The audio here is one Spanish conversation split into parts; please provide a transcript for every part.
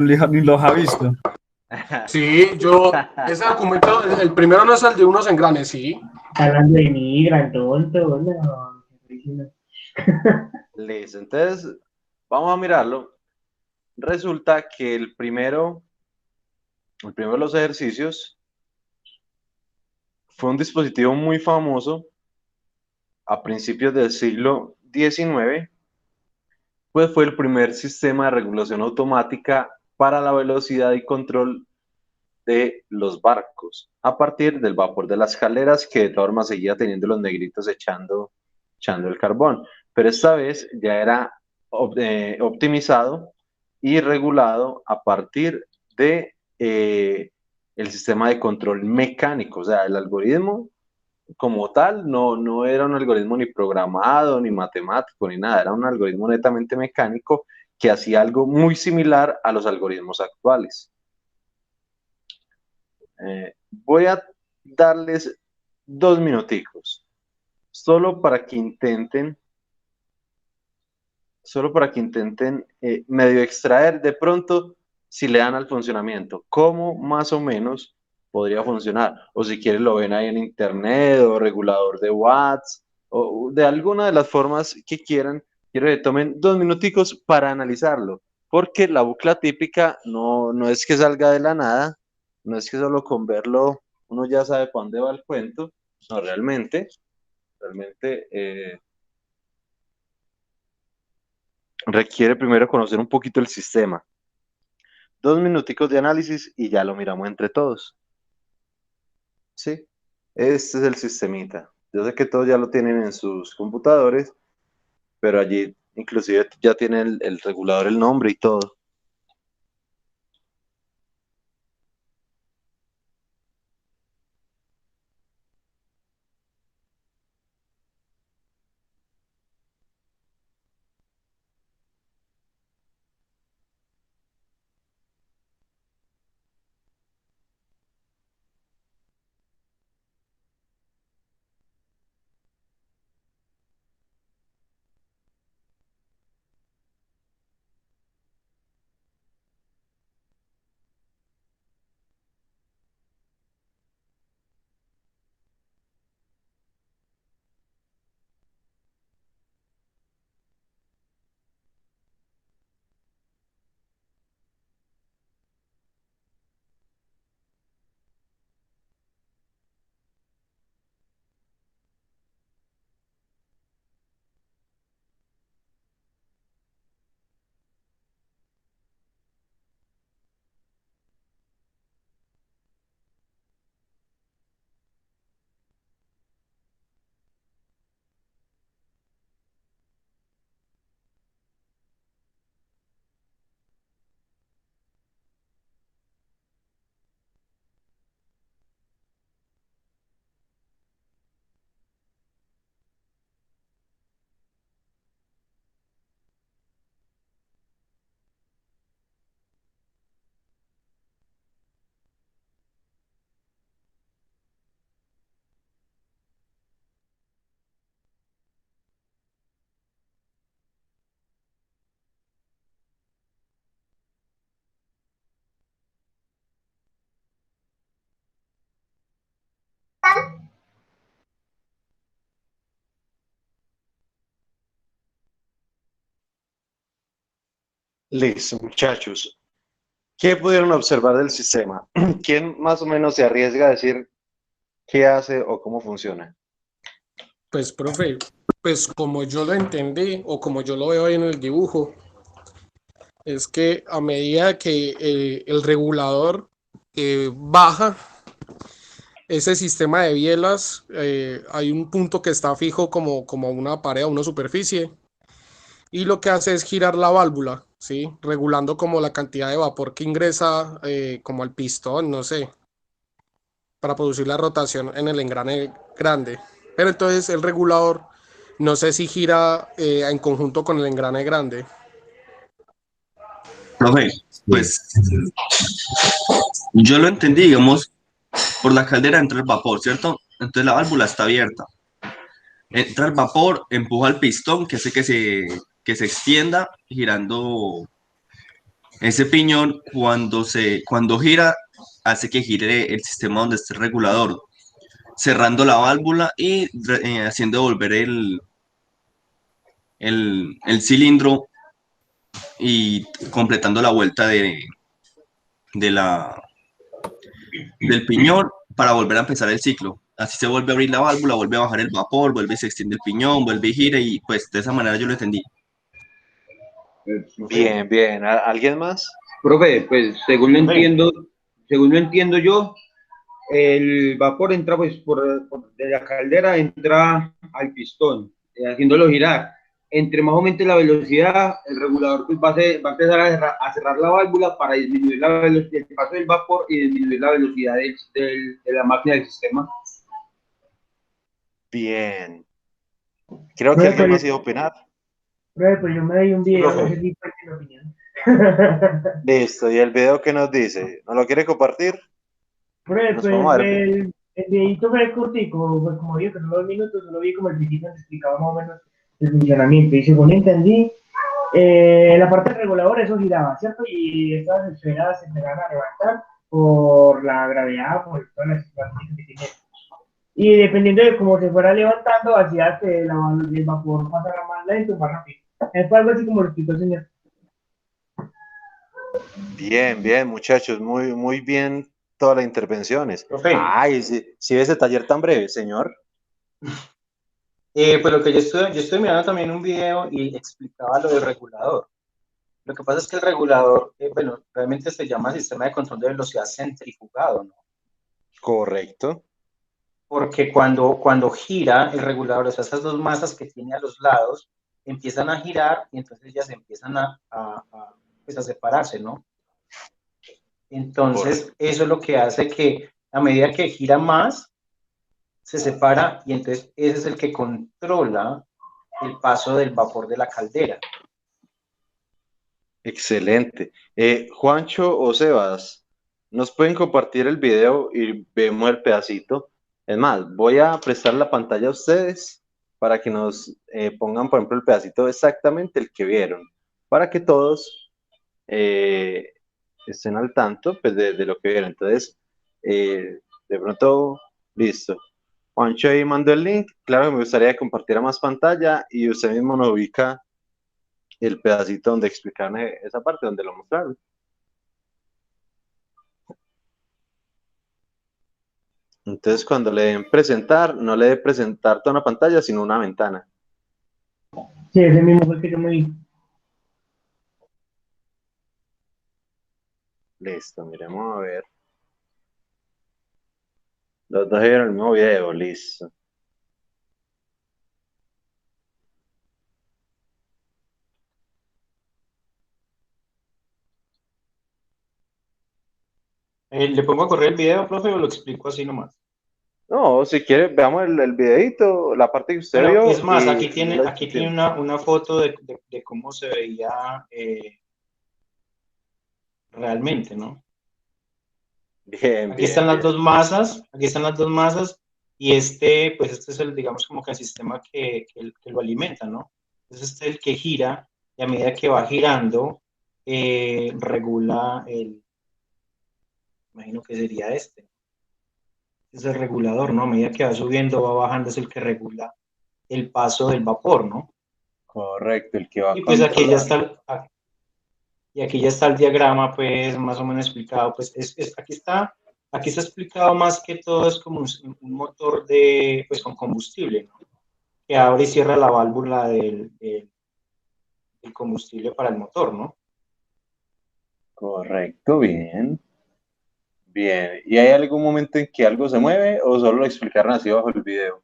Ni los ha visto. Sí, ese documento, el primero no es el de unos engranes, sí. Hablando de mí, gran tonto, no. Listo, entonces vamos a mirarlo. Resulta que el primero de los ejercicios fue un dispositivo muy famoso a principios del siglo XIX, pues fue el primer sistema de regulación automática para la velocidad y control de los barcos, a partir del vapor de las caleras, que de todas formas seguía teniendo los negritos echando el carbón, pero esta vez ya era optimizado y regulado a partir de el sistema de control mecánico, o sea, el algoritmo como tal no era un algoritmo ni programado, ni matemático, ni nada, era un algoritmo netamente mecánico que hacía algo muy similar a los algoritmos actuales. Voy a darles 2 minuticos, solo para que intenten medio extraer de pronto si le dan al funcionamiento, cómo más o menos podría funcionar, o si quieren lo ven ahí en internet, o regulador de watts, o de alguna de las formas que quieran. Quiero que tomen 2 minuticos para analizarlo, porque la bucla típica no es que salga de la nada, no es que solo con verlo uno ya sabe para dónde va el cuento, no, realmente requiere primero conocer un poquito el sistema. 2 minuticos de análisis y ya lo miramos entre todos. Sí, este es el sistemita. Yo sé que todos ya lo tienen en sus computadores, pero allí inclusive ya tiene el regulador, el nombre y todo. Listo, muchachos. ¿Qué pudieron observar del sistema? ¿Quién más o menos se arriesga a decir qué hace o cómo funciona? Pues, profe, pues como yo lo entendí o como yo lo veo ahí en el dibujo, es que a medida que el regulador baja ese sistema de bielas, hay un punto que está fijo como una pared o una superficie y lo que hace es girar la válvula, ¿sí? Regulando como la cantidad de vapor que ingresa como al pistón, no sé, para producir la rotación en el engrane grande. Pero entonces el regulador no sé si gira en conjunto con el engrane grande. Profe, pues yo lo entendí, digamos, por la caldera entra el vapor, ¿cierto? Entonces la válvula está abierta. Entra el vapor, empuja el pistón, que hace que se extienda girando Ese piñón, cuando gira, hace que gire el sistema donde está el regulador, cerrando la válvula y haciendo volver el cilindro y completando la vuelta de la, del piñón para volver a empezar el ciclo. Así se vuelve a abrir la válvula, vuelve a bajar el vapor, vuelve y se extiende el piñón, vuelve y gira y pues de esa manera yo lo entendí. Bien, bien. ¿Alguien más? Profe, pues según lo entiendo yo, el vapor entra pues de la caldera, entra al pistón, haciéndolo girar. Entre más aumente la velocidad, el regulador pues, va a empezar a cerrar la válvula para disminuir la velocidad, el paso del vapor y disminuir la velocidad de la máquina del sistema. Bien. Creo que Profe, alguien más pues, iba a opinar. profe, pues yo me di un video, no Profe. sé si fue mi opinión. Listo. ¿Y el video qué nos dice? ¿No lo quiere compartir? Profe, Nos pues vamos a ver. el videito fue cortico, fue como digo, que solo 2 minutos, solo vi como el principio donde explicaba más o menos el funcionamiento. Y según entendí, la parte del regulador eso giraba, ¿cierto? Y estas esferas se empezaban a levantar por la gravedad, por todas las cosas que tiene. Y dependiendo de cómo se fuera levantando, hacía que el vapor pasara más lento o más rápido. Fue algo así como lo explicó el señor. Bien, bien, muchachos. Muy, muy bien todas las intervenciones. Profe, Ay, si ve ese taller tan breve, señor. pues lo que yo estoy mirando también un video y explicaba lo del regulador. Lo que pasa es que el regulador, bueno, realmente se llama sistema de control de velocidad centrifugado, ¿no? Correcto. Porque cuando gira el regulador, o sea, esas dos masas que tiene a los lados, empiezan a girar y entonces ya se empiezan pues a separarse, ¿no? Entonces, Correcto. eso es lo que hace que a medida que gira más, se separa y entonces ese es el que controla el paso del vapor de la caldera. Excelente. Juancho o Sebas, ¿nos pueden compartir el video y vemos el pedacito? Es más, voy a prestar la pantalla a ustedes para que nos pongan, por ejemplo, el pedacito exactamente el que vieron, para que todos estén al tanto pues, de lo que vieron. Entonces, de pronto, listo. Juancho ahí mandó el link. Claro que me gustaría que compartiera más pantalla y usted mismo nos ubica el pedacito donde explicaron esa parte, donde lo mostraron. Entonces, cuando le den presentar, no le dé presentar toda una pantalla, sino una ventana. Sí, ese mismo fue el que yo me vi. Listo, miremos a ver. Los dos vieron el mismo video, listo. ¿Le pongo a correr el video, profe, o lo explico así nomás? No, si quiere, veamos el videito, la parte que usted Bueno, vio es más, y lo aquí tiene discutimos. una foto de cómo se veía realmente, ¿no? Bien, Aquí bien, están las bien. dos masas, y pues este es el, digamos, como que el sistema que lo alimenta, ¿no? Entonces este es el que gira, y a medida que va girando, regula imagino que sería este. Es el regulador, ¿no? A medida que va subiendo, va bajando, es el que regula el paso del vapor, ¿no? Correcto, el que va a Y pues aquí ya controlar. está, y aquí ya está el diagrama, pues más o menos explicado, pues aquí está explicado más que todo, es como un motor pues con combustible, ¿no? Que abre y cierra la válvula del combustible para el motor, ¿no? Correcto, bien. Bien. ¿Y hay algún momento en que algo se mueve o solo lo explicaron así bajo el video?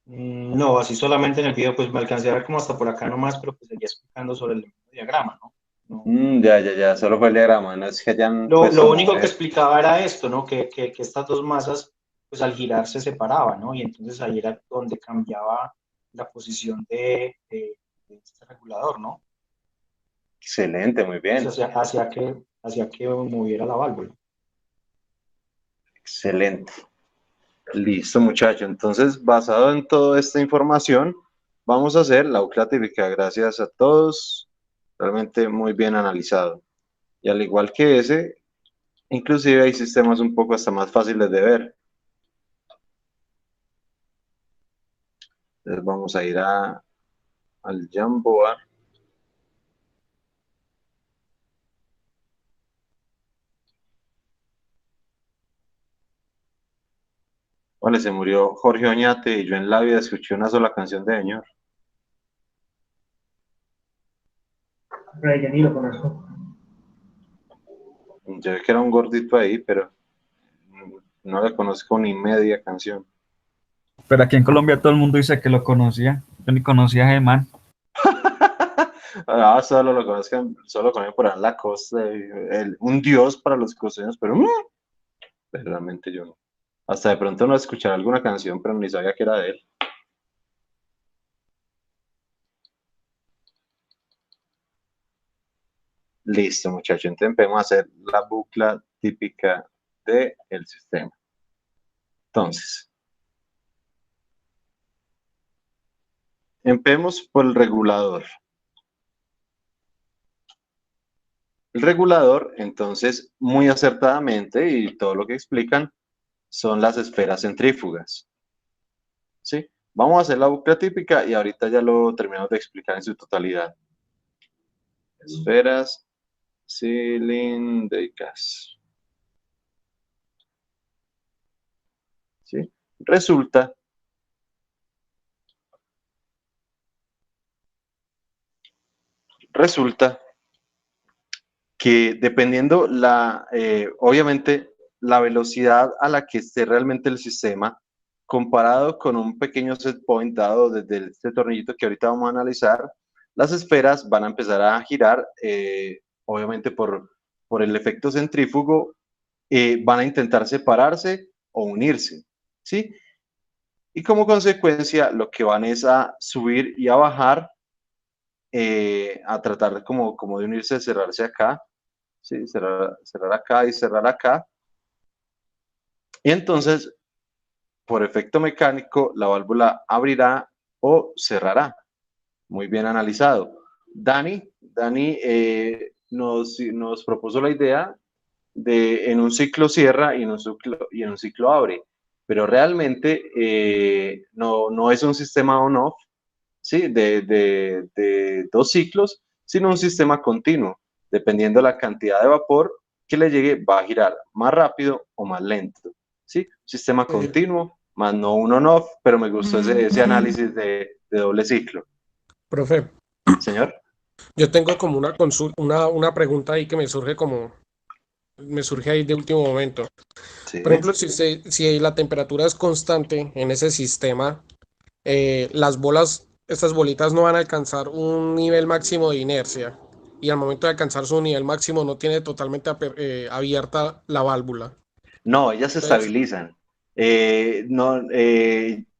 No, así solamente en el video, pues me alcancé a ver como hasta por acá nomás, pero pues seguía explicando sobre el diagrama, ¿no? Ya, ya, ya, solo fue el diagrama, no es que hayan puesto Lo a único que mover. explicaba era esto, ¿no? Que estas dos masas, pues al girar se separaban, ¿no? Y entonces ahí era donde cambiaba la posición de este regulador, ¿no? Excelente, muy Pues bien. hacia que moviera la válvula. Excelente. Listo, muchacho. Entonces, basado en toda esta información, vamos a hacer la clasificación. Gracias a todos. realmente muy bien analizado. Y al igual que ese, inclusive hay sistemas un poco hasta más fáciles de ver. Entonces vamos a ir al Jamboard. Vale, se murió Jorge Oñate y yo en la vida escuché una sola canción de Señor. Pero ya ni lo conozco. Yo sé que era un gordito ahí, pero no le conozco ni media canción. Pero aquí en Colombia todo el mundo dice que lo conocía. Yo ni conocía a ese man. Solo lo conozcan, solo conocen por ahí en la costa, un dios para los costeños, pero realmente yo no. Hasta de pronto no escuchar alguna canción, pero ni sabía que era de él. Listo, muchachos, entonces empecemos a hacer la bucla típica del sistema. Entonces, empecemos por el regulador. El regulador, entonces, muy acertadamente, y todo lo que explican, son las esferas centrífugas. ¿Sí? Vamos a hacer la bucla típica y ahorita ya lo terminamos de explicar en su totalidad. Esferas cilíndricas. ¿Sí? Resulta que dependiendo obviamente, la velocidad a la que esté realmente el sistema, comparado con un pequeño set point dado desde este tornillito que ahorita vamos a analizar, las esferas van a empezar a girar, obviamente por el efecto centrífugo, van a intentar separarse o unirse, ¿sí? Y como consecuencia, lo que van es a subir y a bajar, a tratar como de unirse, cerrarse acá, ¿sí? Cerrar acá y cerrar acá. Y entonces, por efecto mecánico, la válvula abrirá o cerrará. Muy bien analizado. Dani nos propuso la idea de en un ciclo cierra y en un ciclo abre, pero realmente no es un sistema on-off, ¿sí? de 2 ciclos, sino un sistema continuo. Dependiendo la cantidad de vapor que le llegue, va a girar más rápido o más lento. ¿Sí? Sistema continuo, más no un on-off, pero me gustó ese análisis de doble ciclo. Profe, Señor. yo tengo como una consulta, una pregunta ahí que me surge ahí de último momento. Sí. Por ejemplo, si la temperatura es constante en ese sistema, estas bolitas no van a alcanzar un nivel máximo de inercia. Y al momento de alcanzar su nivel máximo no tiene totalmente abierta la válvula. No, ellas se Entonces, estabilizan.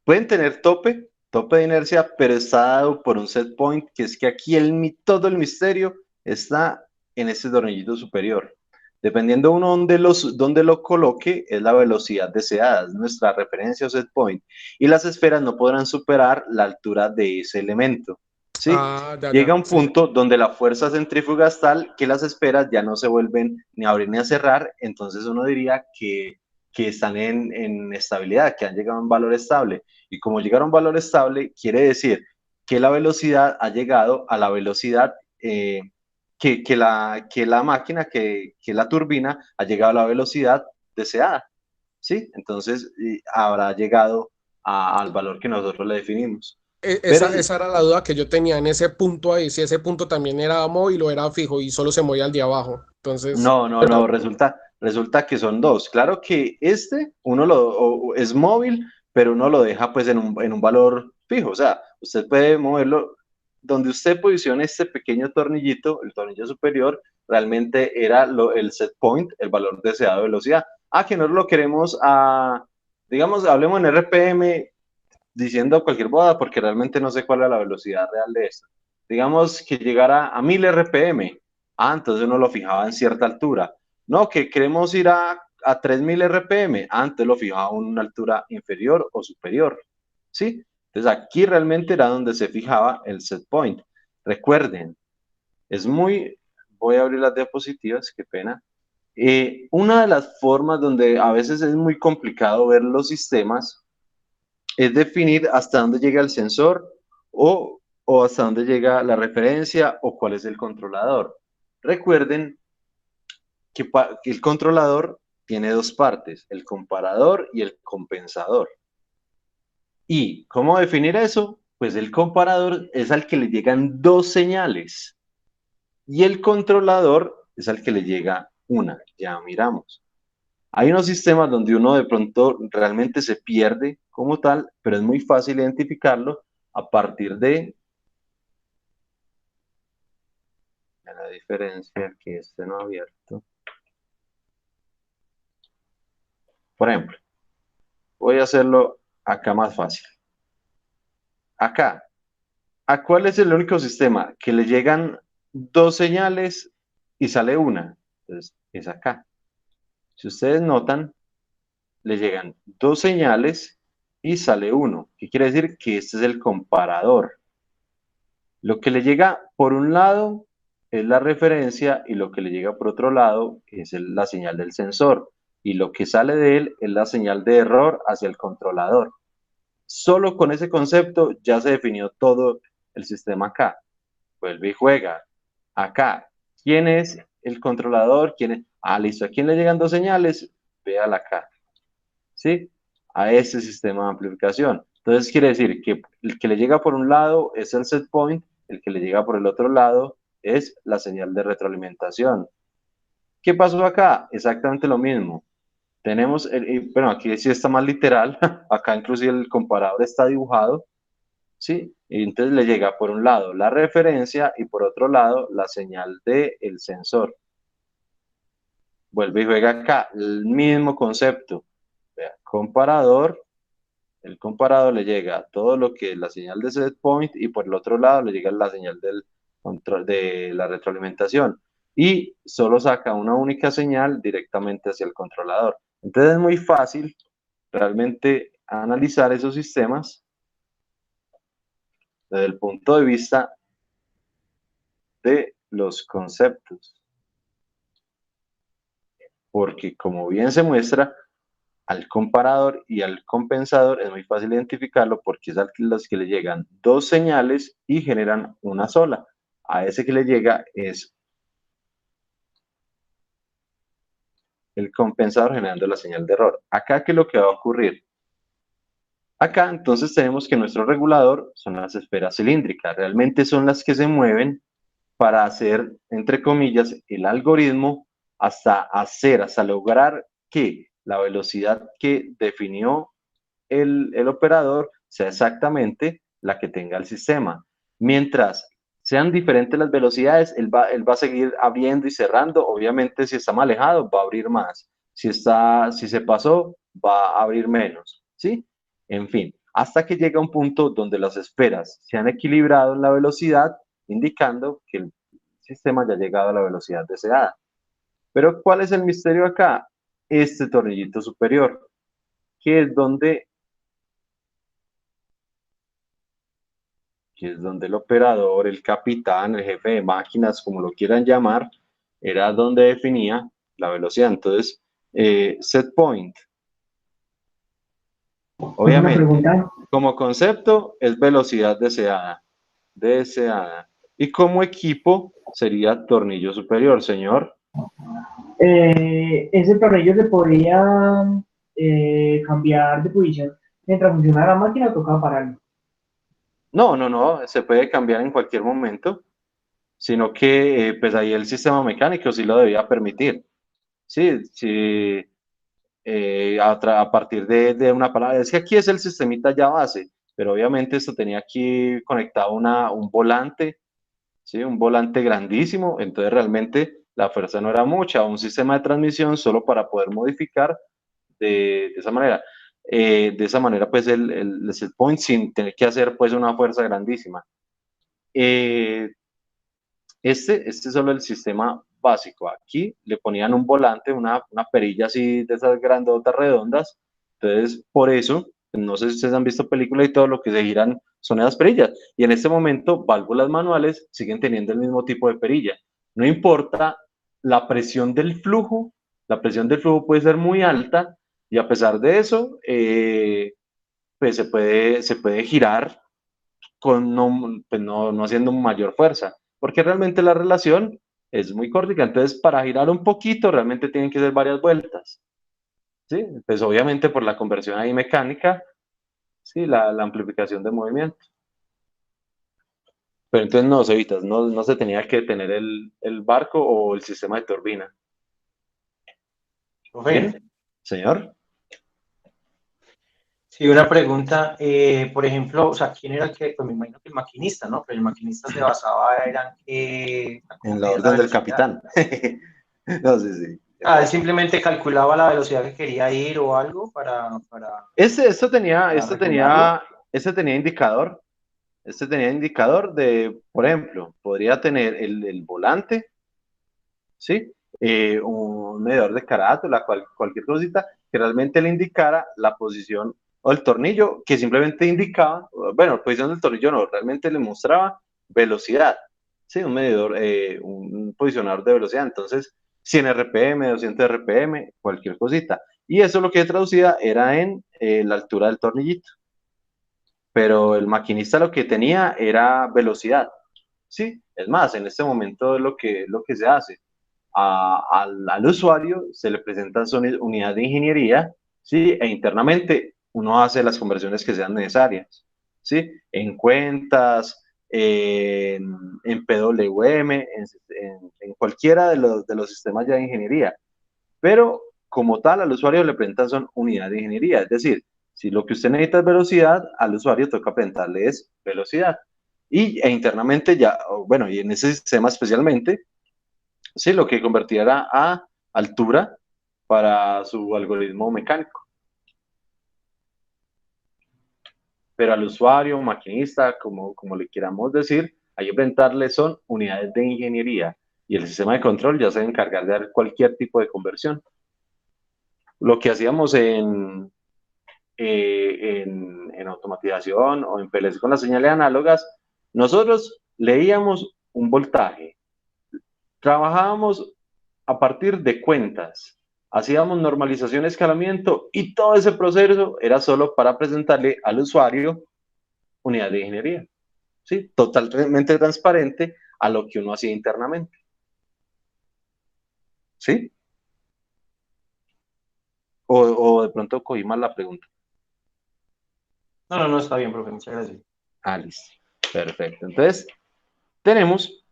Pueden tener tope de inercia, pero está dado por un set point, que es que aquí todo el misterio está en este tornillito superior. Dependiendo uno donde lo coloque, es la velocidad deseada, es nuestra referencia o set point. Y las esferas no podrán superar la altura de ese elemento. ¿Sí? Llega un punto donde la fuerza centrífuga es tal que las esferas ya no se vuelven ni a abrir ni a cerrar, entonces uno diría que están en estabilidad, que han llegado a un valor estable. Y como llegaron a un valor estable, quiere decir que la velocidad ha llegado a la velocidad que la máquina, que la turbina, ha llegado a la velocidad deseada. ¿Sí? Entonces habrá llegado al valor que nosotros le definimos. Esa era la duda que yo tenía en ese punto ahí, si ese punto también era móvil o era fijo y solo se movía al de abajo. Entonces, no, resulta que son dos. Claro que uno es móvil, pero uno lo deja pues en un valor fijo. O sea, usted puede moverlo donde usted posicione este pequeño tornillito, el tornillo superior, realmente era el set point, el valor deseado de velocidad. Que no lo queremos digamos, hablemos en RPM, diciendo cualquier boda, porque realmente no sé cuál es la velocidad real de esto. Digamos que llegara a 1000 RPM. Entonces uno lo fijaba en cierta altura. No, que queremos ir a 3000 RPM. Antes lo fijaba a una altura inferior o superior. ¿Sí? Entonces aquí realmente era donde se fijaba el set point. Recuerden, Voy a abrir las diapositivas, qué pena. Una de las formas donde a veces es muy complicado ver los sistemas es definir hasta dónde llega el sensor o hasta dónde llega la referencia o cuál es el controlador. Recuerden que el controlador tiene dos partes, el comparador y el compensador. ¿Y cómo definir eso? Pues el comparador es al que le llegan dos señales y el controlador es al que le llega una. Ya miramos. Hay unos sistemas donde uno de pronto realmente se pierde como tal, pero es muy fácil identificarlo a partir de la diferencia que este no abierto. Por ejemplo, voy a hacerlo acá más fácil. Acá, ¿a cuál es el único sistema que le llegan dos señales y sale una? Entonces, es acá. Si ustedes notan, le llegan dos señales y sale uno. ¿Qué quiere decir? Que este es el comparador. Lo que le llega por un lado es la referencia y lo que le llega por otro lado es la señal del sensor. Y lo que sale de él es la señal de error hacia el controlador. Solo con ese concepto ya se definió todo el sistema acá. Vuelve y juega. Acá, ¿quién es el controlador? ¿Quién es? Ah, listo. ¿A quién le llegan dos señales? Véala acá. ¿Sí? A ese sistema de amplificación. Entonces quiere decir que el que le llega por un lado es el set point, el que le llega por el otro lado es la señal de retroalimentación. ¿Qué pasó acá? Exactamente lo mismo. Tenemos, bueno, aquí sí está más literal, acá inclusive el comparador está dibujado, ¿sí? Y entonces le llega por un lado la referencia y por otro lado la señal del sensor. Vuelve y juega acá, el mismo concepto. Vea, comparador, el comparador le llega todo lo que es la señal de set point y por el otro lado le llega la señal del control de la retroalimentación y solo saca una única señal directamente hacia el controlador. Entonces es muy fácil realmente analizar esos sistemas desde el punto de vista de los conceptos. Porque como bien se muestra, al comparador y al compensador es muy fácil identificarlo porque es a los que le llegan dos señales y generan una sola. A ese que le llega es el compensador generando la señal de error. Acá, ¿qué es lo que va a ocurrir? Acá entonces tenemos que nuestro regulador son las esferas cilíndricas. Realmente son las que se mueven para hacer, entre comillas, el algoritmo hasta lograr que la velocidad que definió el operador sea exactamente la que tenga el sistema. Mientras sean diferentes las velocidades, él va a seguir abriendo y cerrando. Obviamente, si está más alejado, va a abrir más. Si se pasó, va a abrir menos. ¿Sí? En fin, hasta que llega un punto donde las esferas se han equilibrado en la velocidad, indicando que el sistema ya ha llegado a la velocidad deseada. Pero ¿cuál es el misterio acá? Este tornillito superior, que es donde el operador, el capitán, el jefe de máquinas, como lo quieran llamar, era donde definía la velocidad. Entonces, set point. Obviamente, como concepto es velocidad deseada. Y como equipo sería tornillo superior, señor. Ese tornillo se podía cambiar de posición mientras funcionara la máquina o tocaba pararlo. No, se puede cambiar en cualquier momento, sino que pues ahí el sistema mecánico sí lo debía permitir. Sí, a partir de una palabra. Es que aquí es el sistemita ya base, pero obviamente esto tenía aquí conectado un volante, ¿sí? Un volante grandísimo, entonces realmente la fuerza no era mucha, un sistema de transmisión solo para poder modificar de esa manera. De esa manera, pues el set point sin tener que hacer pues una fuerza grandísima. Este es solo el sistema básico. Aquí le ponían un volante, una perilla así de esas grandotas redondas. Entonces, por eso, no sé si ustedes han visto películas y todo lo que se giran son esas perillas. Y en este momento, válvulas manuales siguen teniendo el mismo tipo de perilla. No importa la presión del flujo, la presión del flujo puede ser muy alta y a pesar de eso, pues se puede girar con no haciendo mayor fuerza, porque realmente la relación es muy cortica. Entonces, para girar un poquito, realmente tienen que ser varias vueltas. ¿Sí? Pues obviamente por la conversión ahí mecánica, sí, la amplificación de movimiento. Pero entonces no, Cevitas, no se tenía que tener el barco o el sistema de turbina. Profe, ¿Bien? Señor. sí, una pregunta, por ejemplo, o sea, ¿quién era el que, pues me imagino que el maquinista, ¿no? Pero el maquinista se basaba era En la orden del capitán. No, sí, sí. Ah, él simplemente calculaba la velocidad que quería ir o algo para Esto regularlo. tenía indicador. Este tenía indicador de, por ejemplo, podría tener el volante, ¿sí? Un medidor de carátula, cualquier cosita que realmente le indicara la posición o el tornillo, que simplemente indicaba, bueno, la posición del tornillo no, realmente le mostraba velocidad, ¿sí? Un medidor, un posicionador de velocidad. Entonces, 100 RPM, 200 RPM, cualquier cosita. Y eso lo que traducía era en la altura del tornillito. Pero el maquinista lo que tenía era velocidad. Sí, es más, en este momento es lo que se hace. Al usuario se le presentan unidades de ingeniería, ¿sí? E internamente uno hace las conversiones que sean necesarias, ¿sí? En cuentas, en PWM, en cualquiera de los sistemas ya de ingeniería. Pero como tal, al usuario le presentan son unidades de ingeniería, es decir, si lo que usted necesita es velocidad, al usuario toca presentarle es velocidad. E internamente ya, bueno, y en ese sistema especialmente, sí, lo que convertirá a altura para su algoritmo mecánico. Pero al usuario, maquinista, como le queramos decir, hay que presentarle son unidades de ingeniería y el sistema de control ya se va a encargar de dar cualquier tipo de conversión. Lo que hacíamos en automatización o en PLC con las señales análogas, nosotros leíamos un voltaje, trabajábamos a partir de cuentas, hacíamos normalización, escalamiento y todo ese proceso era solo para presentarle al usuario unidad de ingeniería, ¿sí? Totalmente transparente a lo que uno hacía internamente, ¿sí? O de pronto cogí mal la pregunta. No, está bien, profe, muchas gracias. Ah, listo. Perfecto. Entonces, tenemos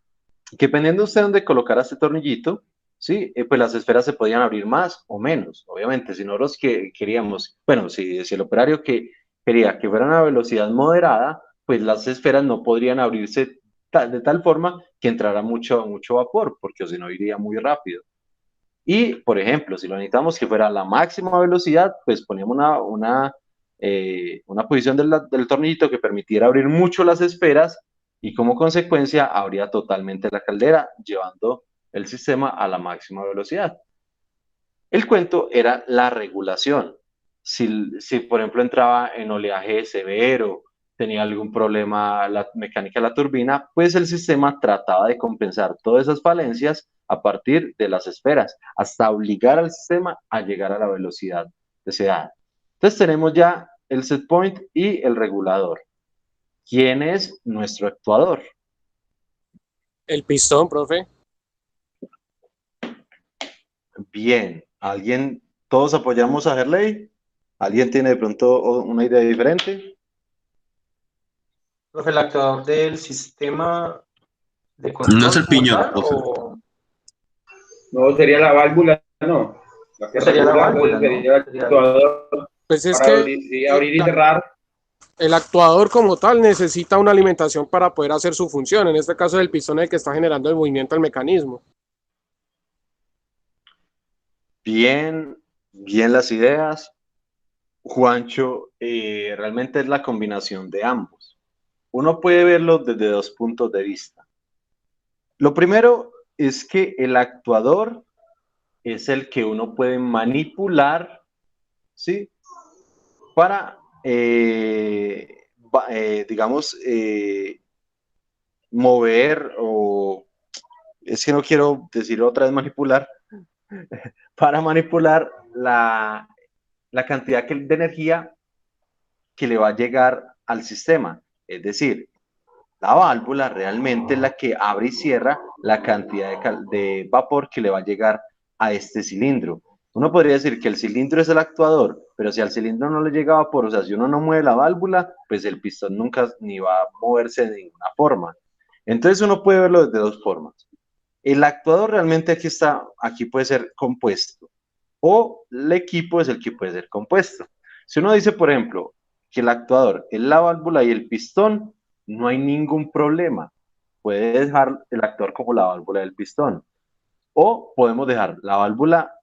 que dependiendo de usted dónde colocara este tornillito, ¿sí? Pues las esferas se podían abrir más o menos, obviamente, si nosotros que queríamos, bueno, si el operario que quería que fuera a una velocidad moderada, pues las esferas no podrían abrirse de tal forma que entrara mucho vapor, porque si no iría muy rápido. Y, por ejemplo, si lo necesitamos que fuera a la máxima velocidad, pues poníamos una posición del tornillito que permitiera abrir mucho las esferas y como consecuencia abría totalmente la caldera, llevando el sistema a la máxima velocidad. El cuento era la regulación. Si por ejemplo, entraba en oleaje severo, tenía algún problema la mecánica de la turbina, pues el sistema trataba de compensar todas esas falencias a partir de las esferas, hasta obligar al sistema a llegar a la velocidad deseada. Entonces tenemos ya el set point y el regulador. ¿Quién es nuestro actuador? El pistón, profe. Bien, todos apoyamos a Herley? ¿Alguien tiene de pronto una idea diferente? Profe, el actuador del sistema de control No es el como piñón, tal, profe. o No, sería la válvula, no. La que sería la regula, válvula, entonces ¿no? sería el Sería actuador Pues es para que abrir, sí, abrir y cerrar. el actuador como tal necesita una alimentación para poder hacer su función. En este caso, el pistón es el que está generando el movimiento al mecanismo. Bien, bien las ideas. Juancho, realmente es la combinación de ambos. Uno puede verlo desde dos puntos de vista. Lo primero es que el actuador es el que uno puede manipular, ¿sí? Para digamos, mover o, es que no quiero decir otra vez manipular, para manipular la cantidad de energía que le va a llegar al sistema. Es decir, la válvula realmente es la que abre y cierra la cantidad de vapor que le va a llegar a este cilindro. Uno podría decir que el cilindro es el actuador, pero si al cilindro no le llega vapor, o sea, si uno no mueve la válvula, pues el pistón nunca ni va a moverse de ninguna forma. Entonces uno puede verlo de dos formas. El actuador realmente aquí puede ser compuesto, o el equipo es el que puede ser compuesto. Si uno dice, por ejemplo, que el actuador es la válvula y el pistón, no hay ningún problema. Puede dejar el actuador como la válvula del pistón. O podemos dejar la válvula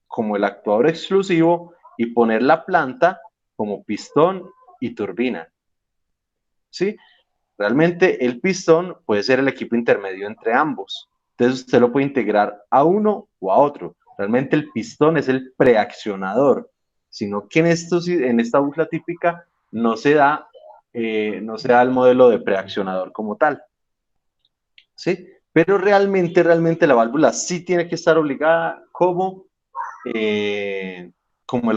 como el actuador exclusivo y poner la planta como pistón y turbina. ¿Sí? Realmente el pistón puede ser el equipo intermedio entre ambos. Entonces usted lo puede integrar a uno o a otro. Realmente el pistón es el preaccionador, sino que en esta búsqueda típica no se da el modelo de preaccionador como tal. ¿Sí? Pero realmente la válvula sí tiene que estar obligada como el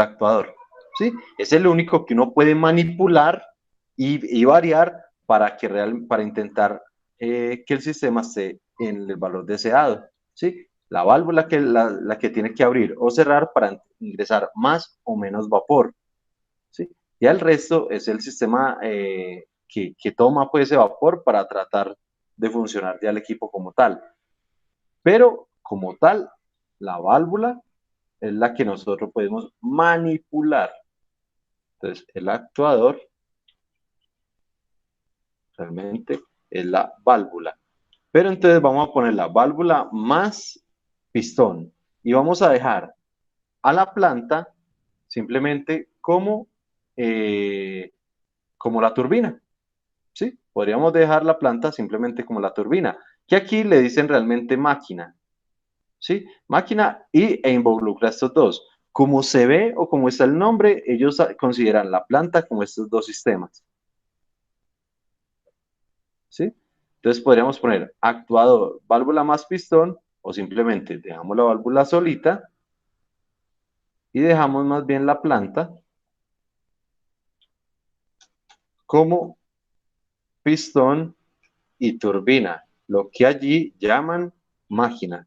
actuador. ¿Sí? Es el único que uno puede manipular y variar para intentar que el sistema esté en el valor deseado. ¿Sí? La válvula la que tiene que abrir o cerrar para ingresar más o menos vapor. ¿Sí? Y el resto es el sistema que toma pues, ese vapor para tratar de funcionar ya el equipo como tal. Pero como tal, la válvula es la que nosotros podemos manipular. Entonces, el actuador realmente es la válvula. Pero entonces vamos a poner la válvula más pistón y vamos a dejar a la planta simplemente como la turbina. ¿Sí? Podríamos dejar la planta simplemente como la turbina, que aquí le dicen realmente máquina. ¿Sí? Máquina e involucra estos dos. Como se ve o como está el nombre, ellos consideran la planta como estos dos sistemas. ¿Sí? Entonces podríamos poner actuador, válvula más pistón, o simplemente dejamos la válvula solita y dejamos más bien la planta como pistón y turbina, lo que allí llaman máquina.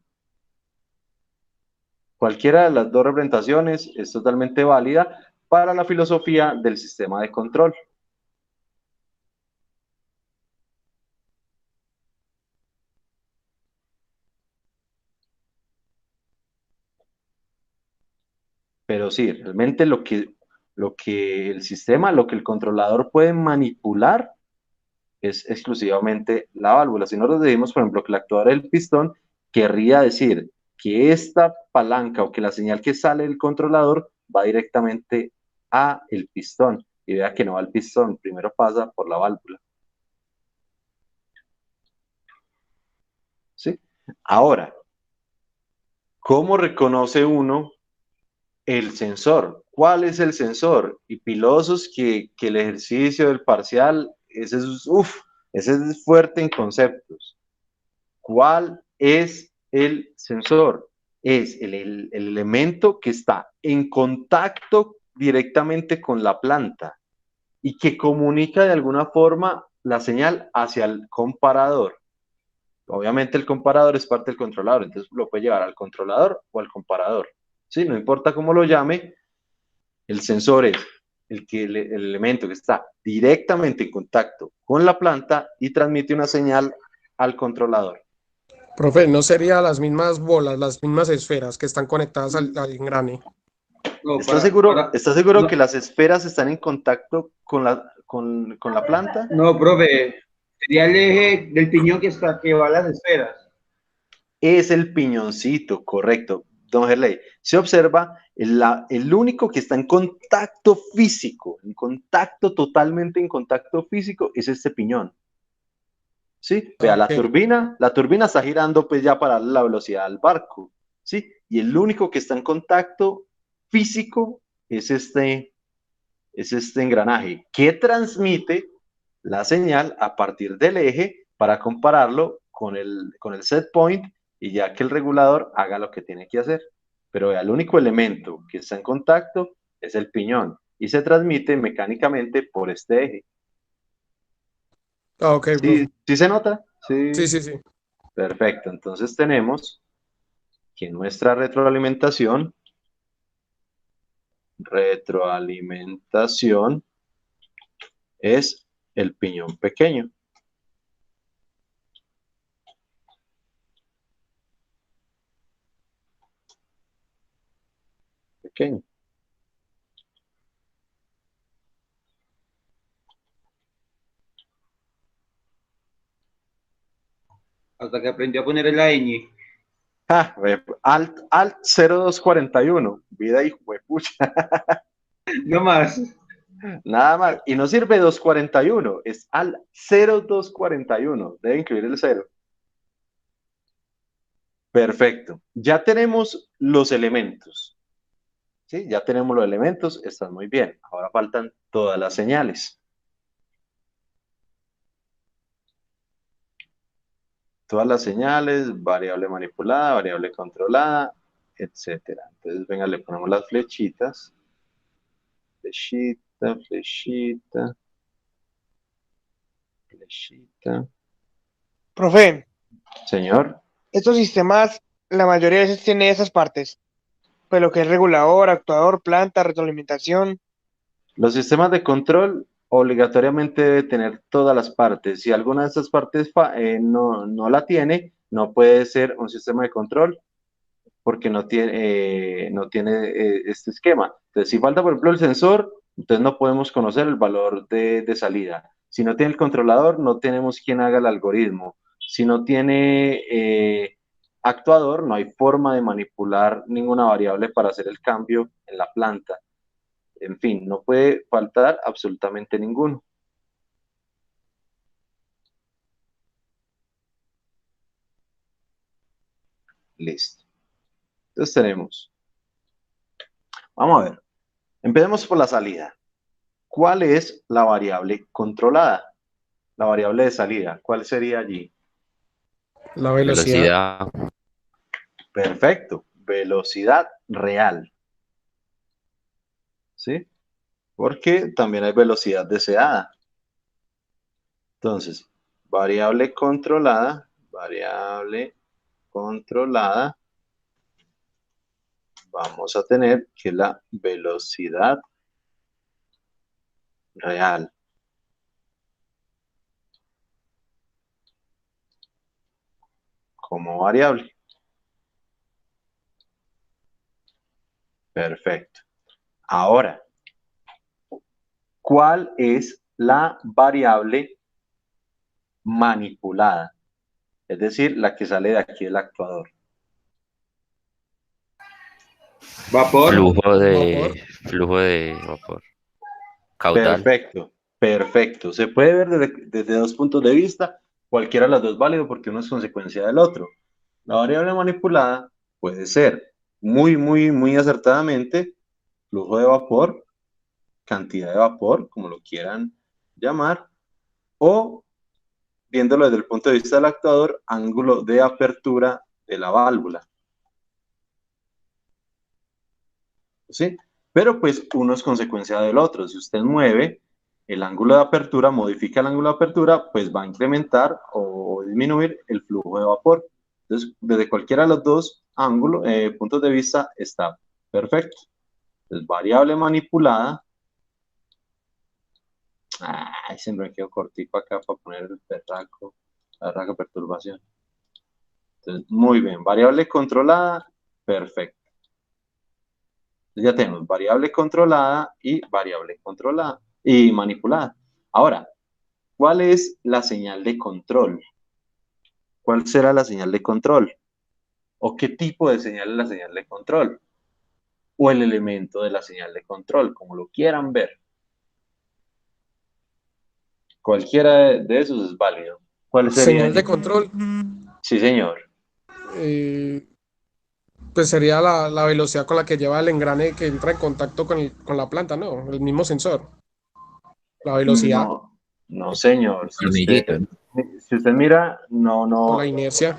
Cualquiera de las dos representaciones es totalmente válida para la filosofía del sistema de control. Pero sí, realmente lo que el sistema, lo que el controlador puede manipular es exclusivamente la válvula. Si nosotros decimos, por ejemplo, que el actuador del pistón, querría decir que esta palanca o que la señal que sale del controlador va directamente a el pistón. Y vea que no va al pistón, primero pasa por la válvula. ¿Sí? Ahora, ¿cómo reconoce uno el sensor? ¿Cuál es el sensor? Y pilosos que el ejercicio del parcial, ese es fuerte en conceptos. ¿Cuál es el sensor? Es el elemento que está en contacto directamente con la planta y que comunica de alguna forma la señal hacia el comparador. Obviamente el comparador es parte del controlador, entonces lo puede llevar al controlador o al comparador. Sí, no importa cómo lo llame, el sensor es el elemento que está directamente en contacto con la planta y transmite una señal al controlador. Profe, ¿no serían las mismas bolas, las mismas esferas que están conectadas al engrane? No, ¿Estás seguro que las esferas están en contacto con la planta? No, profe, sería el eje del piñón que va a las esferas. Es el piñoncito, correcto. Don Gerley, se observa el único que está en contacto físico, totalmente en contacto físico, es este piñón. ¿Sí? Vea, Ok. la turbina está girando pues ya para darle la velocidad al barco, ¿sí? Y el único que está en contacto físico es este engranaje, que transmite la señal a partir del eje para compararlo con el set point y ya que el regulador haga lo que tiene que hacer. Pero vea, el único elemento que está en contacto es el piñón y se transmite mecánicamente por este eje. Ah, ok, ¿Sí, profe. sí se nota? Sí. Sí, sí, sí. Perfecto. Entonces tenemos que nuestra retroalimentación es el piñón pequeño. Pequeño. Hasta que aprendió a poner la ñ. Alt 0241. Vida y pucha. No más. Nada más. Y no sirve 241. Es al 0241. Debe incluir el 0. Perfecto. Ya tenemos los elementos. ¿Sí? Ya tenemos los elementos. Están muy bien. Ahora faltan todas las señales. Todas las señales, variable manipulada, variable controlada, etcétera. Entonces, venga, le ponemos las flechitas. Flechita, flechita, flechita. Profe, Señor, estos sistemas, la mayoría de veces tiene esas partes. Pues lo que es regulador, actuador, planta, retroalimentación. los sistemas de control obligatoriamente debe tener todas las partes. Si alguna de esas partes no la tiene, no puede ser un sistema de control porque no tiene este esquema. Entonces, si falta, por ejemplo, el sensor, entonces no podemos conocer el valor de salida. Si no tiene el controlador, no tenemos quien haga el algoritmo. Si no tiene actuador, no hay forma de manipular ninguna variable para hacer el cambio en la planta. En fin, no puede faltar absolutamente ninguno. Listo. Entonces tenemos, vamos a ver, empecemos por la salida. ¿Cuál es la variable controlada? La variable de salida, ¿cuál sería allí? La velocidad. Perfecto, velocidad real. ¿Sí? Porque también hay velocidad deseada. Entonces, variable controlada, vamos a tener que la velocidad real. Como variable. Perfecto. Ahora, ¿cuál es la variable manipulada? Es decir, la que sale de aquí del actuador. Vapor. Flujo de vapor. Caudal. Perfecto. Se puede ver desde dos puntos de vista, cualquiera de los dos válido porque uno es consecuencia del otro. La variable manipulada puede ser muy acertadamente flujo de vapor, cantidad de vapor, como lo quieran llamar, o viéndolo desde el punto de vista del actuador, ángulo de apertura de la válvula. ¿Sí? Pero pues uno es consecuencia del otro. Si usted mueve el ángulo de apertura, modifica el ángulo de apertura, pues va a incrementar o disminuir el flujo de vapor. Entonces, desde cualquiera de los dos ángulos, puntos de vista, está perfecto. Entonces, variable manipulada. Ay, siempre me quedo cortico acá para poner el perraco, la berraca perturbación. Entonces, muy bien. Variable controlada, perfecto. Ya tenemos variable controlada y variable controlada y manipulada. Ahora, ¿cuál es la señal de control? ¿Cuál será la señal de control? ¿O qué tipo de señal es la señal de control? O el elemento de la señal de control, como lo quieran ver. Cualquiera de esos es válido. ¿Cuál sería? Señal de control. Sí, señor. Pues sería la velocidad con la que lleva el engrane que entra en contacto con la planta, ¿no? El mismo sensor. La velocidad. No, señor. Tornillito, ¿no? Si usted mira, Por la inercia.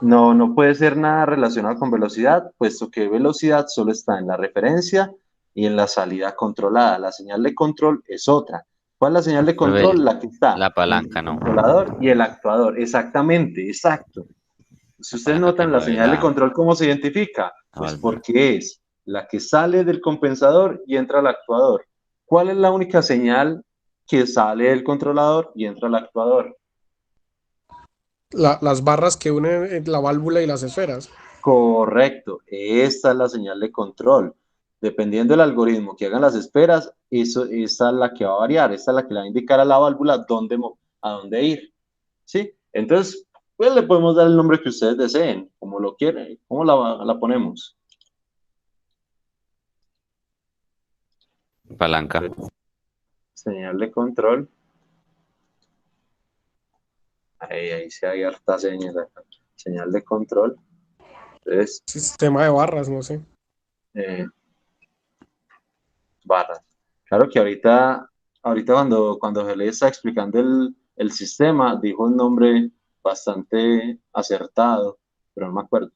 no puede ser nada relacionado con velocidad, puesto que velocidad solo está en la referencia y en la salida controlada. La señal de control es otra. ¿Cuál es la señal de control? La que está La palanca, el ¿no? controlador y el actuador. Exactamente, exacto. Si ustedes Palanca que notan la mueve señal de control, ¿cómo se identifica? la Pues válvula. porque es la que sale del compensador y entra al actuador. ¿Cuál es la única señal que sale del controlador y entra al actuador? Las barras que unen la válvula y las esferas. Correcto, esta es la señal de control. Dependiendo del algoritmo que hagan las esferas, esta es la que va a variar, esta es la que le va a indicar a la válvula a dónde ir. ¿Sí? Entonces, pues le podemos dar el nombre que ustedes deseen, como lo quieren. ¿Cómo la ponemos? Palanca. Señal de control. Ahí se hay harta señal acá. Señal de control. Entonces, Sistema de barras, no sé. barras. Claro que ahorita cuando se le está explicando el sistema, dijo un nombre bastante acertado, pero no me acuerdo.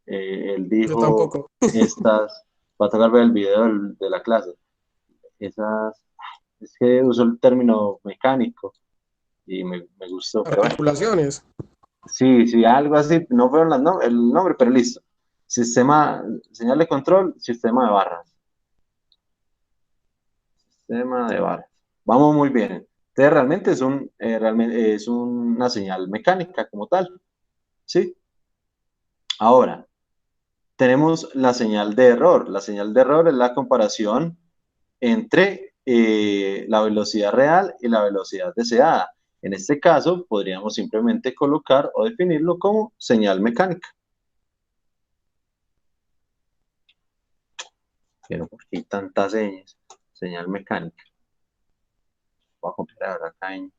Él Yo dijo tampoco. va a tocar ver el video de la clase. Es que usó el término mecánico y me gustó, pero bueno. Articulaciones. Sí, algo así, no fueron el nombre, pero listo. Señal de control, sistema de barras. Sistema de barras. Vamos muy bien. Entonces realmente es una señal mecánica como tal. ¿Sí? Ahora, tenemos la señal de error. La señal de error es la comparación entre la velocidad real y la velocidad deseada. En este caso, podríamos simplemente colocar o definirlo como señal mecánica. Pero ¿por qué hay tantas señas? Señal mecánica. Voy a copiar acá en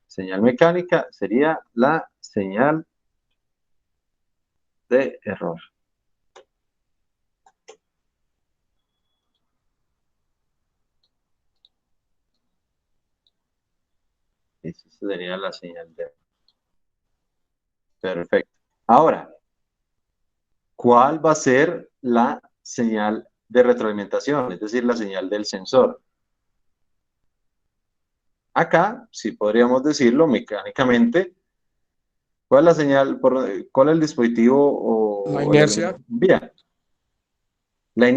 señal mecánica, sería la señal de error. Esa sería la señal de error. Perfecto. Ahora, ¿cuál va a ser la señal de retroalimentación? Es decir, la señal del sensor. Acá, sí podríamos decirlo mecánicamente, ¿cuál es la señal, cuál es el dispositivo La o el inercia. elemento que envía? La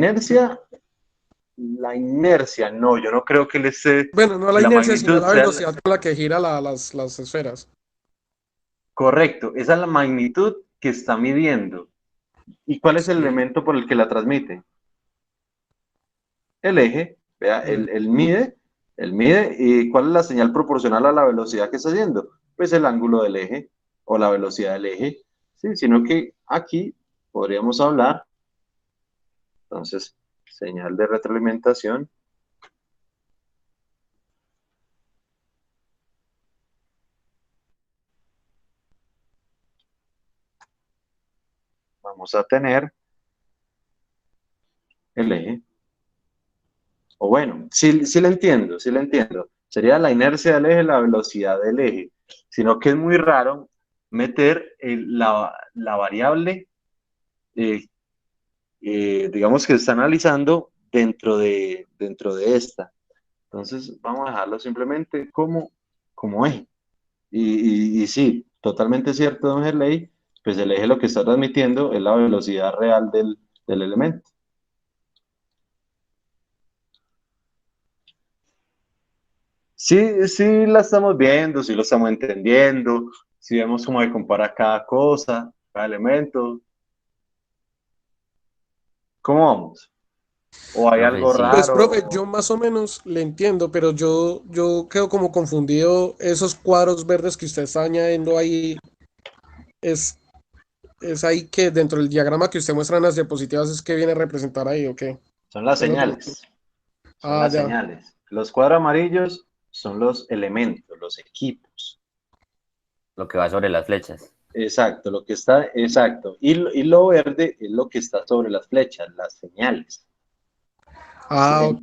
inercia, no, yo no creo que le esté, Bueno, no que la la inercia, sino magnitud la sea velocidad con la que gira las esferas. correcto, esa es la magnitud que está midiendo. ¿Y cuál es el Sí. elemento por el que la transmite? El eje, vea, él mide, y ¿cuál es la señal proporcional a la velocidad que está haciendo? Pues el ángulo del eje o la velocidad del eje, ¿sí? Sino que aquí podríamos hablar, entonces, señal de retroalimentación. Vamos a tener el eje. O bueno, sí le entiendo, sí le entiendo. Sería la inercia del eje, la velocidad del eje. Sino que es muy raro meter la variable, digamos que está analizando dentro de esta. Entonces, vamos a dejarlo simplemente como eje. Y sí, totalmente cierto, don Gerley, pues el eje lo que está transmitiendo es la velocidad real del elemento. Sí la estamos viendo, sí lo estamos entendiendo, sí vemos cómo se compara cada cosa, cada elemento. ¿Cómo vamos? ¿O hay Profe, algo sí. Pues, raro? profe, yo más o menos le entiendo, pero yo quedo como confundido. Esos cuadros verdes que usted está añadiendo ahí, es, es ahí que dentro del diagrama que usted muestra en las diapositivas es que viene a representar ahí, ¿o qué? Son las Eso es lo que- señales. Son Ah, las ya. señales. Los cuadros amarillos son los elementos, los equipos. Lo que va sobre las flechas. Exacto, exacto. Y lo verde es lo que está sobre las flechas, las señales. Ah, ok.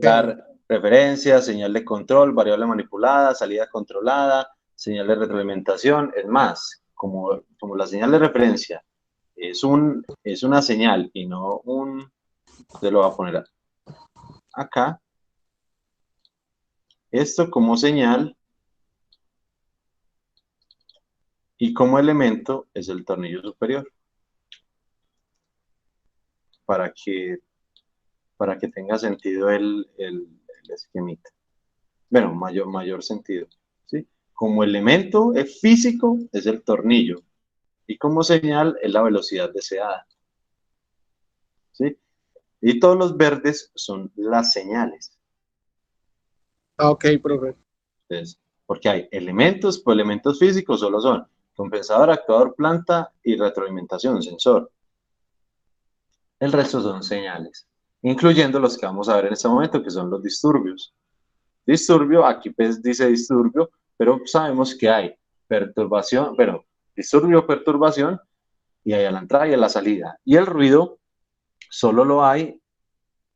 referencia, señal de control, variable manipulada, salida controlada, señal de retroalimentación. Es más, como la señal de referencia es una señal y no un... Se lo voy a poner acá. Esto como señal y como elemento es el tornillo superior. Para que tenga sentido el esquemita. Bueno, mayor sentido. ¿Sí? Como elemento físico es el tornillo y como señal es la velocidad deseada. ¿Sí? Y todos los verdes son las señales. Ah, ok, profe. Entonces, porque hay elementos, pues elementos físicos solo son compensador, actuador, planta y retroalimentación, sensor. El resto son señales, incluyendo los que vamos a ver en este momento, que son los disturbios. Disturbio, aquí pues dice disturbio, pero sabemos que hay perturbación, bueno, disturbio, perturbación, y hay a la entrada y a la salida. Y el ruido solo lo hay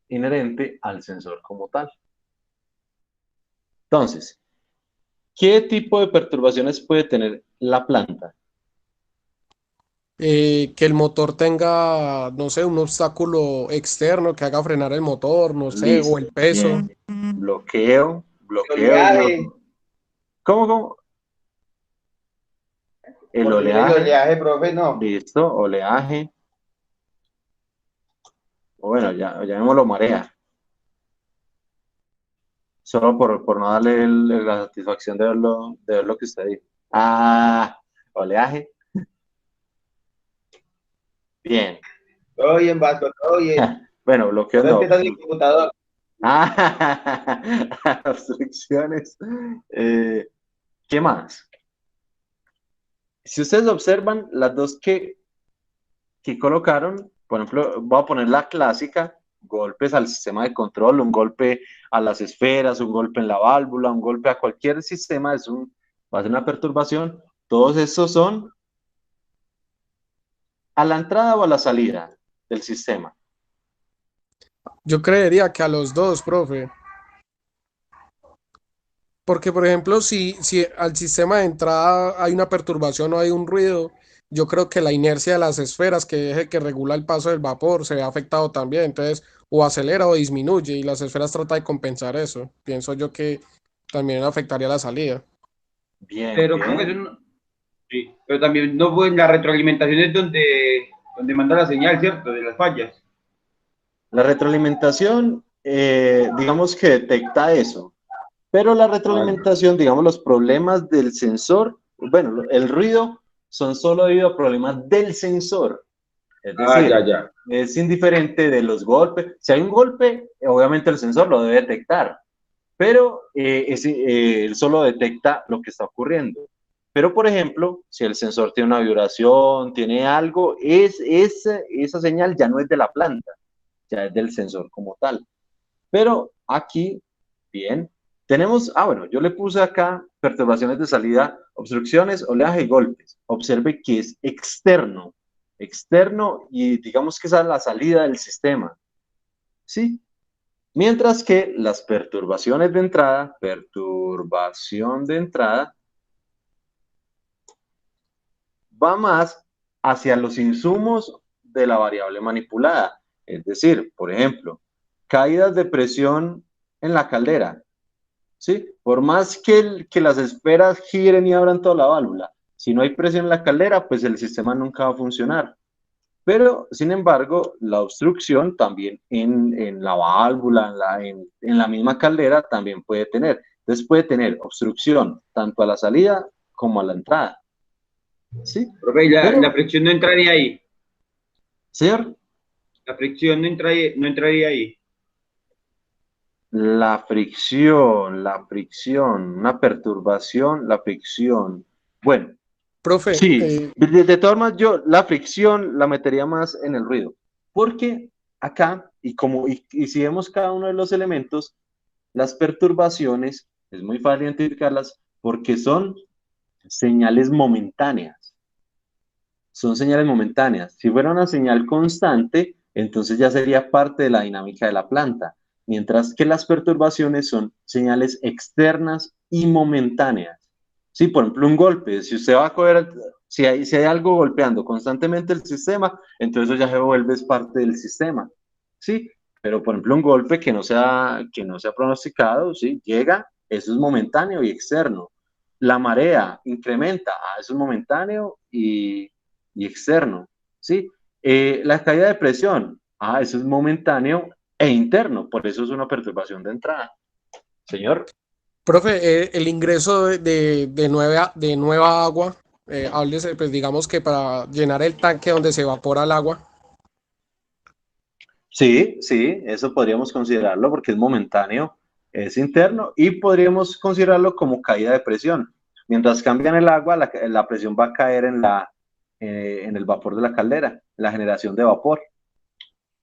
inherente al sensor como tal. Entonces, ¿qué tipo de perturbaciones puede tener la planta? Que el motor tenga, no sé, un obstáculo externo que haga frenar el motor, no sé, Listo, o el peso. bien. Bloqueo. Oleaje. ¿Cómo? El Porque tiene el oleaje. oleaje, profe, no. Listo, oleaje. O bueno, ya llamémoslo marea. Solo por no darle la satisfacción de ver lo que usted dijo. Ah, oleaje. Bien. Todo bien, Vasco, todo bien. Bueno, bloqueo Ahora no. empieza mi computador. Obstrucciones. ¿Qué más? Si ustedes observan, las dos que colocaron, por ejemplo, voy a poner la clásica, golpes al sistema de control, un golpe a las esferas, un golpe en la válvula, un golpe a cualquier sistema, va a ser una perturbación. Todos estos son a la entrada o a la salida del sistema. Yo creería que a los dos, profe. Porque, por ejemplo, si al sistema de entrada hay una perturbación o hay un ruido, yo creo que la inercia de las esferas que regula el paso del vapor se ve afectado también. Entonces, o acelera o disminuye y las esferas tratan de compensar eso. Pienso yo que también afectaría la salida. Bien, Pero creo que bien. eso no, sí, pero también no fue en la retroalimentación es donde manda la señal, ¿cierto? De las fallas. La retroalimentación, digamos que detecta eso, pero la retroalimentación, digamos, los problemas del sensor, bueno, el ruido son solo debido a problemas del sensor. Es decir, Ya. es indiferente de los golpes. Si hay un golpe, obviamente el sensor lo debe detectar, pero él solo detecta lo que está ocurriendo. Pero, por ejemplo, si el sensor tiene una vibración, tiene algo, esa señal ya no es de la planta, ya es del sensor como tal. Pero aquí, bien, tenemos, bueno, yo le puse acá perturbaciones de salida, obstrucciones, oleaje y golpes. Observe que es externo y digamos que esa es la salida del sistema, ¿sí? Mientras que las perturbaciones de entrada, va más hacia los insumos de la variable manipulada. Es decir, por ejemplo, caídas de presión en la caldera, ¿sí? Por más que las esferas giren y abran toda la válvula, si no hay presión en la caldera, pues el sistema nunca va a funcionar. Pero, sin embargo, la obstrucción también en la válvula, en la misma caldera, también puede tener. Entonces puede tener obstrucción tanto a la salida como a la entrada. ¿Sí? Profe, Pero, la fricción no entraría ahí. señor, La fricción no entraría ahí. la fricción, una perturbación, la fricción. Bueno, Profe, sí, de todas formas yo la fricción la metería más en el ruido, porque acá, y si vemos cada uno de los elementos, las perturbaciones, es muy fácil identificarlas porque son señales momentáneas. Son señales momentáneas. Si fuera una señal constante, entonces ya sería parte de la dinámica de la planta. mientras que las perturbaciones son señales externas y momentáneas. Sí, por ejemplo, un golpe, si usted va a coger, si hay algo golpeando constantemente el sistema, entonces eso ya se vuelve parte del sistema, ¿sí? Pero, por ejemplo, un golpe que no sea pronosticado, ¿sí? Llega, eso es momentáneo y externo. La marea incrementa, eso es momentáneo y externo, ¿sí? La caída de presión, eso es momentáneo e interno, por eso es una perturbación de entrada. Señor. Profe, el ingreso de nueva agua, háblese, pues digamos que para llenar el tanque donde se evapora el agua. Sí, sí, eso podríamos considerarlo porque es momentáneo, es interno y podríamos considerarlo como caída de presión. Mientras cambian el agua, la presión va a caer en el vapor de la caldera, la generación de vapor.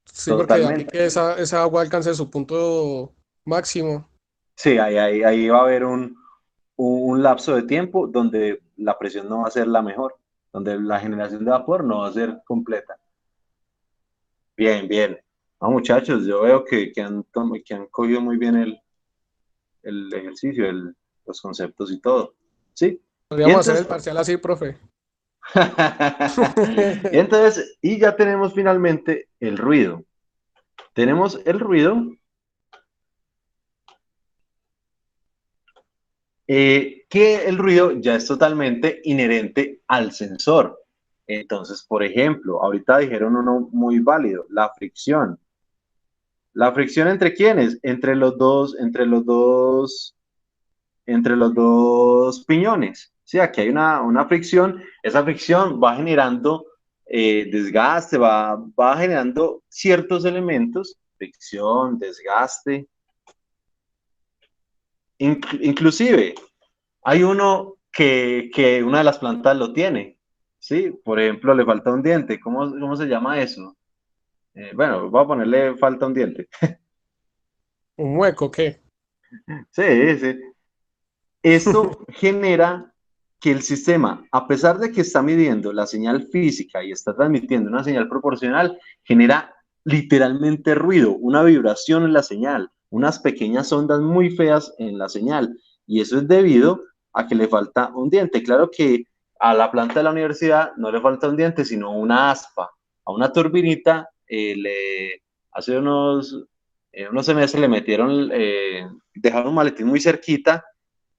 Sí, porque de aquí Totalmente. que esa agua alcance su punto máximo. Sí, ahí va a haber un lapso de tiempo donde la presión no va a ser la mejor, donde la generación de vapor no va a ser completa. Bien, bien. No, muchachos, yo veo que han cogido muy bien el ejercicio, los conceptos y todo. ¿Sí? Y Podríamos hacer el entonces, parcial así, profe. y ya tenemos finalmente el ruido. Tenemos el ruido, que el ruido ya es totalmente inherente al sensor. Entonces, por ejemplo, ahorita dijeron uno muy válido, la fricción. ¿La fricción entre quiénes? Entre los dos piñones. Sí, aquí hay una fricción, esa fricción va generando desgaste, va generando ciertos elementos, fricción, desgaste. Inclusive, hay uno que una de las plantas lo tiene, ¿sí? Por ejemplo, le falta un diente. ¿Cómo se llama eso? Bueno, voy a ponerle falta un diente. ¿Un hueco qué? Sí, sí. Esto genera que el sistema, a pesar de que está midiendo la señal física y está transmitiendo una señal proporcional, genera literalmente ruido, una vibración en la señal, unas pequeñas ondas muy feas en la señal. Y eso es debido a que le falta un diente. Claro que a la planta de la universidad no le falta un diente, sino una aspa. A una turbinita hace unos semestres le metieron, dejaron un maletín muy cerquita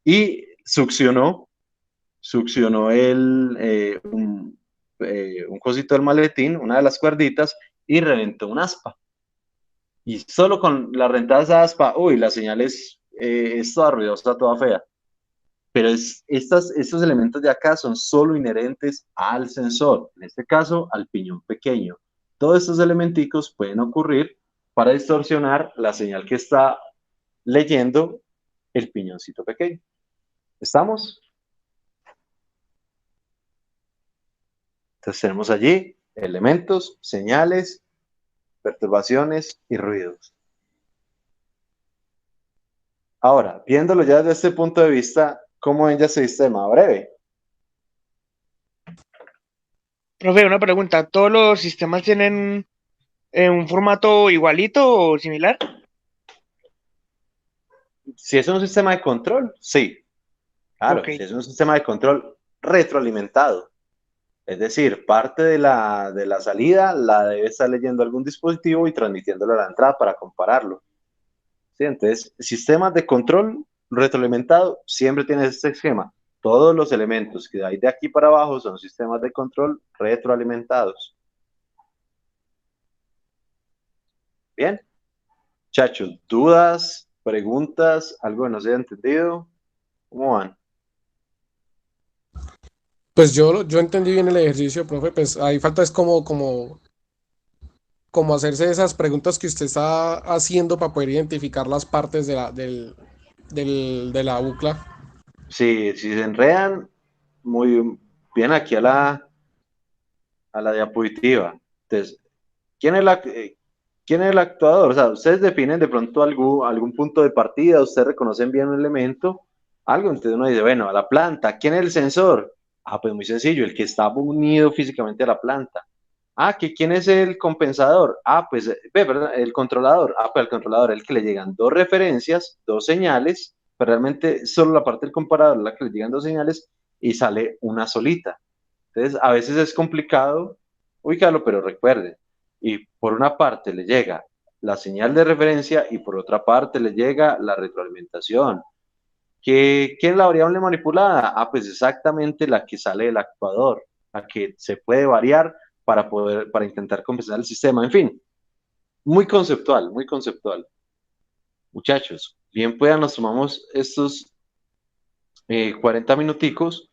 y succionó un cosito del maletín, una de las cuerditas, y reventó un aspa. Y solo con la rentada de esa aspa, uy, la señal es toda ruidosa, toda fea. Pero estos elementos de acá son solo inherentes al sensor, en este caso al piñón pequeño. Todos estos elementicos pueden ocurrir para distorsionar la señal que está leyendo el piñoncito pequeño. ¿Estamos? Entonces tenemos allí elementos, señales, perturbaciones y ruidos. Ahora, viéndolo ya desde este punto de vista, ¿cómo ven ya ese sistema breve? Profe, una pregunta. ¿Todos los sistemas tienen un formato igualito o similar? Si es un sistema de control, sí. Claro, Ok. si es un sistema de control retroalimentado. Es decir, parte de la salida la debe estar leyendo algún dispositivo y transmitiéndolo a la entrada para compararlo. ¿Sí? Entonces, sistemas de control retroalimentado siempre tienen este esquema. Todos los elementos que hay de aquí para abajo son sistemas de control retroalimentados. Bien, chachos, dudas, preguntas, algo que no se haya entendido, ¿cómo van? Pues yo entendí bien el ejercicio, profe. Pues ahí falta es como hacerse esas preguntas que usted está haciendo para poder identificar las partes de la bucla. Si se enredan, muy bien aquí a la diapositiva. Entonces, ¿quién es el actuador? O sea, ustedes definen de pronto algún punto de partida, ustedes reconocen bien un elemento, algo, entonces uno dice, bueno, a la planta, ¿quién es el sensor? Pues muy sencillo, el que está unido físicamente a la planta. ¿Quién es el compensador? Pues, perdón, el controlador. Pues el controlador, el que le llegan dos referencias, dos señales, pero realmente solo la parte del comparador, la que le llegan dos señales y sale una solita. Entonces, a veces es complicado ubicarlo, pero recuerden, y por una parte le llega la señal de referencia y por otra parte le llega la retroalimentación. ¿Quién es la variable manipulada? Pues exactamente la que sale del actuador, la que se puede variar para intentar compensar el sistema. En fin, muy conceptual, muy conceptual. Muchachos, bien puedan, nos tomamos estos 40 minuticos,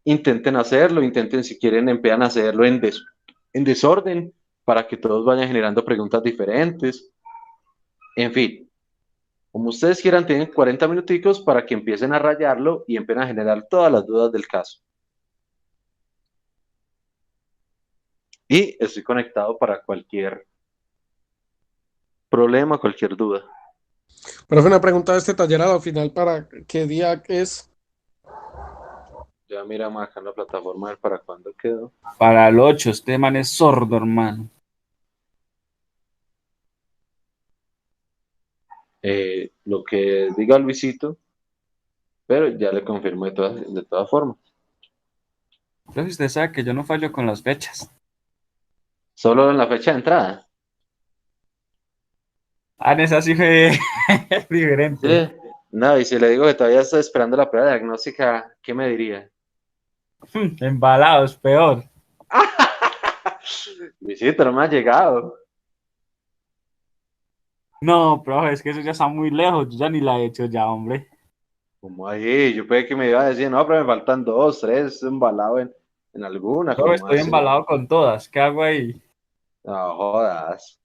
intenten hacerlo, intenten si quieren, empiezan a hacerlo en desorden para que todos vayan generando preguntas diferentes. En fin, como ustedes quieran, tienen 40 minuticos para que empiecen a rayarlo y empiecen a generar todas las dudas del caso. Y estoy conectado para cualquier problema, cualquier duda. Profe, una pregunta de este taller a la final, ¿para qué día es? Ya miramos acá en la plataforma a ver para cuándo quedó. Para el 8, este man es sordo, hermano. Lo que diga Luisito, pero ya le confirmo de todas formas. Entonces usted sabe que yo no fallo con las fechas. Solo en la fecha de entrada. En esa sí fue diferente. Sí. No, y si le digo que todavía estoy esperando la prueba diagnóstica, ¿qué me diría? Embalados, peor. Luisito, no me ha llegado. No, profe, es que eso ya está muy lejos. Yo ya ni la he hecho ya, hombre. Como ahí, yo pensé que me iba a decir, no, pero me faltan 2, 3, estoy embalado en alguna. Profe, ¿Cómo estoy así? embalado con todas. ¿Qué hago ahí? No jodas.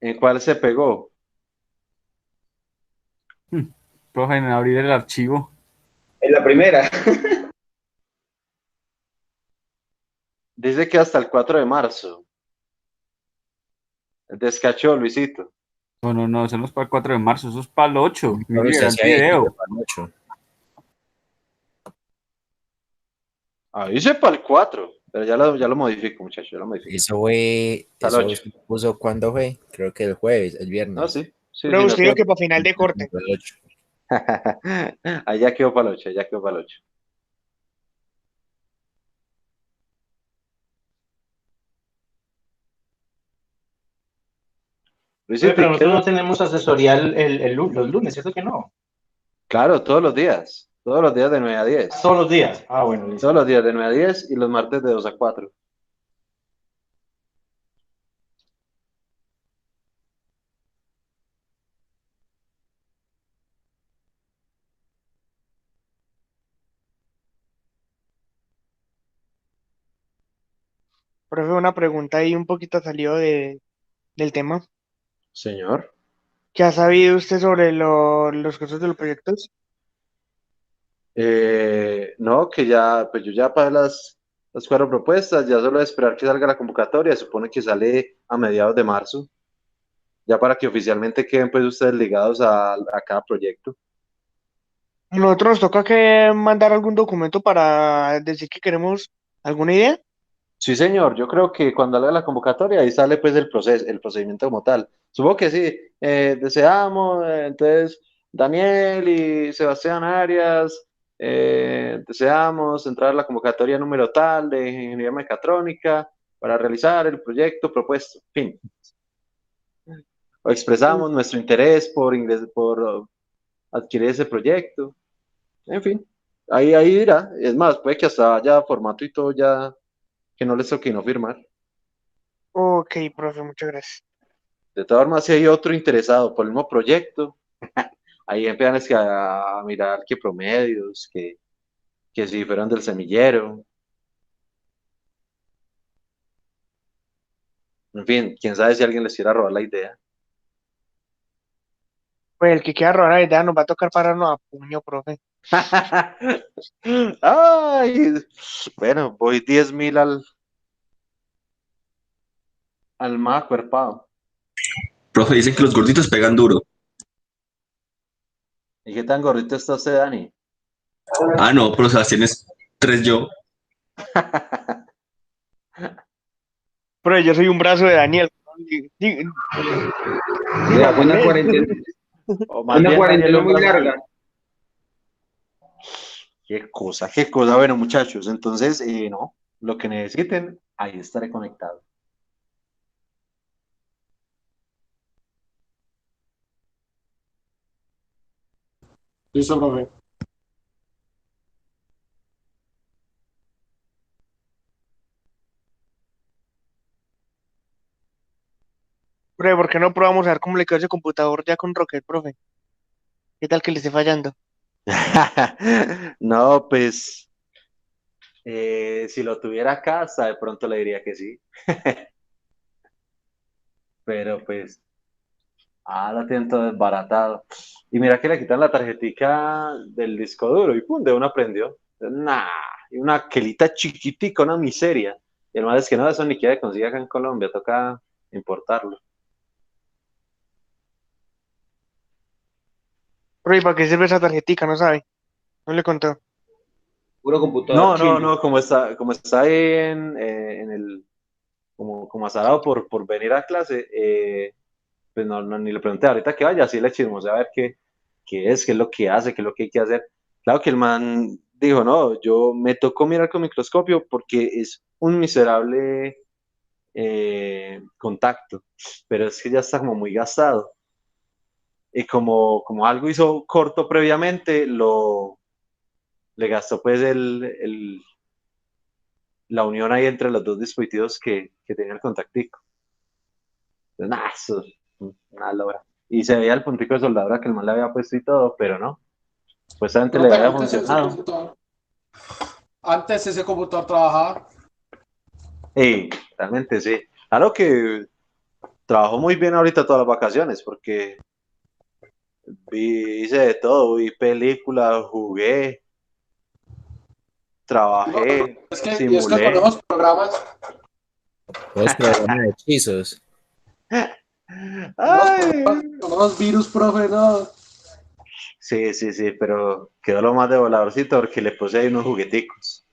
¿En cuál se pegó? Profe, en abrir el archivo. En la primera. Dice que hasta el 4 de marzo. Descachó, Luisito. No, eso no es para el 4 de marzo, eso es para el 8. No, Mire usted el se había dicho que video. para el 8. Ahí dice para el 4, pero ya lo modifico, muchachos, ya lo modifico. Eso fue, Hasta el eso 8. se puso cuando fue, creo que el jueves, el No, viernes. sí. Pero No usted dijo tengo... que para final de corte. El 8. Allá quedó para el 8, allá quedó para el 8. Luisito, Pero ¿y qué? nosotros no tenemos asesoría los lunes, ¿cierto que no? Claro, todos los días de 9 a 10. Todos los días. Bueno, listo. Todos los días de 9 a 10 y los martes de 2 a 4. Profe, una pregunta ahí un poquito salido del tema. Señor. ¿Qué ha sabido usted sobre los costos de los proyectos? No, que ya, pues yo ya pagué las 4 propuestas, ya solo es esperar que salga la convocatoria, supone que sale a mediados de marzo, ya para que oficialmente queden pues ustedes ligados a cada proyecto. Nosotros nos toca que mandar algún documento para decir que queremos alguna idea. Sí, señor, yo creo que cuando salga la convocatoria ahí sale pues el procedimiento como tal. Supongo que sí, deseamos, entonces Daniel y Sebastián Arias, deseamos entrar a la convocatoria número tal de Ingeniería Mecatrónica para realizar el proyecto propuesto. Fin. O expresamos nuestro interés por adquirir ese proyecto. En fin, ahí dirá. Es más, puede que hasta haya formato y todo ya que no les toque no firmar. Ok, profe, muchas gracias. De todas formas, si hay otro interesado por el mismo proyecto, ahí empiezan a mirar qué promedios, que si fueron del semillero. En fin, quién sabe si alguien les quiera robar la idea. Pues el que quiera robar la idea nos va a tocar pararnos a puño, profe. Ay, bueno, voy 10.000 al más cuerpado. Profe, dicen que los gorditos pegan duro. ¿Y qué tan gordito está usted, Dani? Ah, no, pero Sebastián es 3 yo. Pero yo soy un brazo de Daniel. Vea, fue O más una bien Daniel cuarentena un muy brazo mío. larga. Qué cosa, qué cosa. Bueno, muchachos, entonces, no, lo que necesiten, ahí estaré conectado. Listo, profe. Profe, ¿por qué no probamos a ver cómo le quedó ese computador ya con Rocket, profe? ¿Qué tal que le esté fallando? No, pues, si lo tuviera acá, hasta de pronto le diría que sí. Pero pues, lo tienen todo desbaratado. Y mira que le quitan la tarjetica del disco duro y pum, de una prendió. Nah, y una quelita chiquitica, una miseria. Y el mal es que no, eso ni quiere conseguir acá en Colombia, toca importarlo. Profe, ¿y para qué sirve esa tarjetica? No sabe. No le contó. Puro computador No, no, chino. no, como está ahí en el, como azarado por venir a clase, pues no, ni le pregunté ahorita que vaya, así le chismosé a ver qué es lo que hace, qué es lo que hay que hacer. Claro que el man dijo, no, yo me tocó mirar con microscopio porque es un miserable contacto, pero es que ya está como muy gastado. Y como algo hizo corto previamente, le gastó pues la unión ahí entre los dos dispositivos que tenía el contactico. Entonces, nada, eso es una locura. Y se veía el puntico de soldadura que el man le había puesto y todo, pero no. Supuestamente le Profe, había funcionado. Antes ese computador trabajaba. Y realmente sí. Claro que trabajó muy bien ahorita todas las vacaciones, porque hice de todo, vi películas, jugué, No, trabajé, y es que con simulé. esos programas, Los programas de hechizos. Ay, con esos virus, profe, no. sí, sí, sí, pero quedó lo más de voladorcito porque le puse ahí unos jugueticos.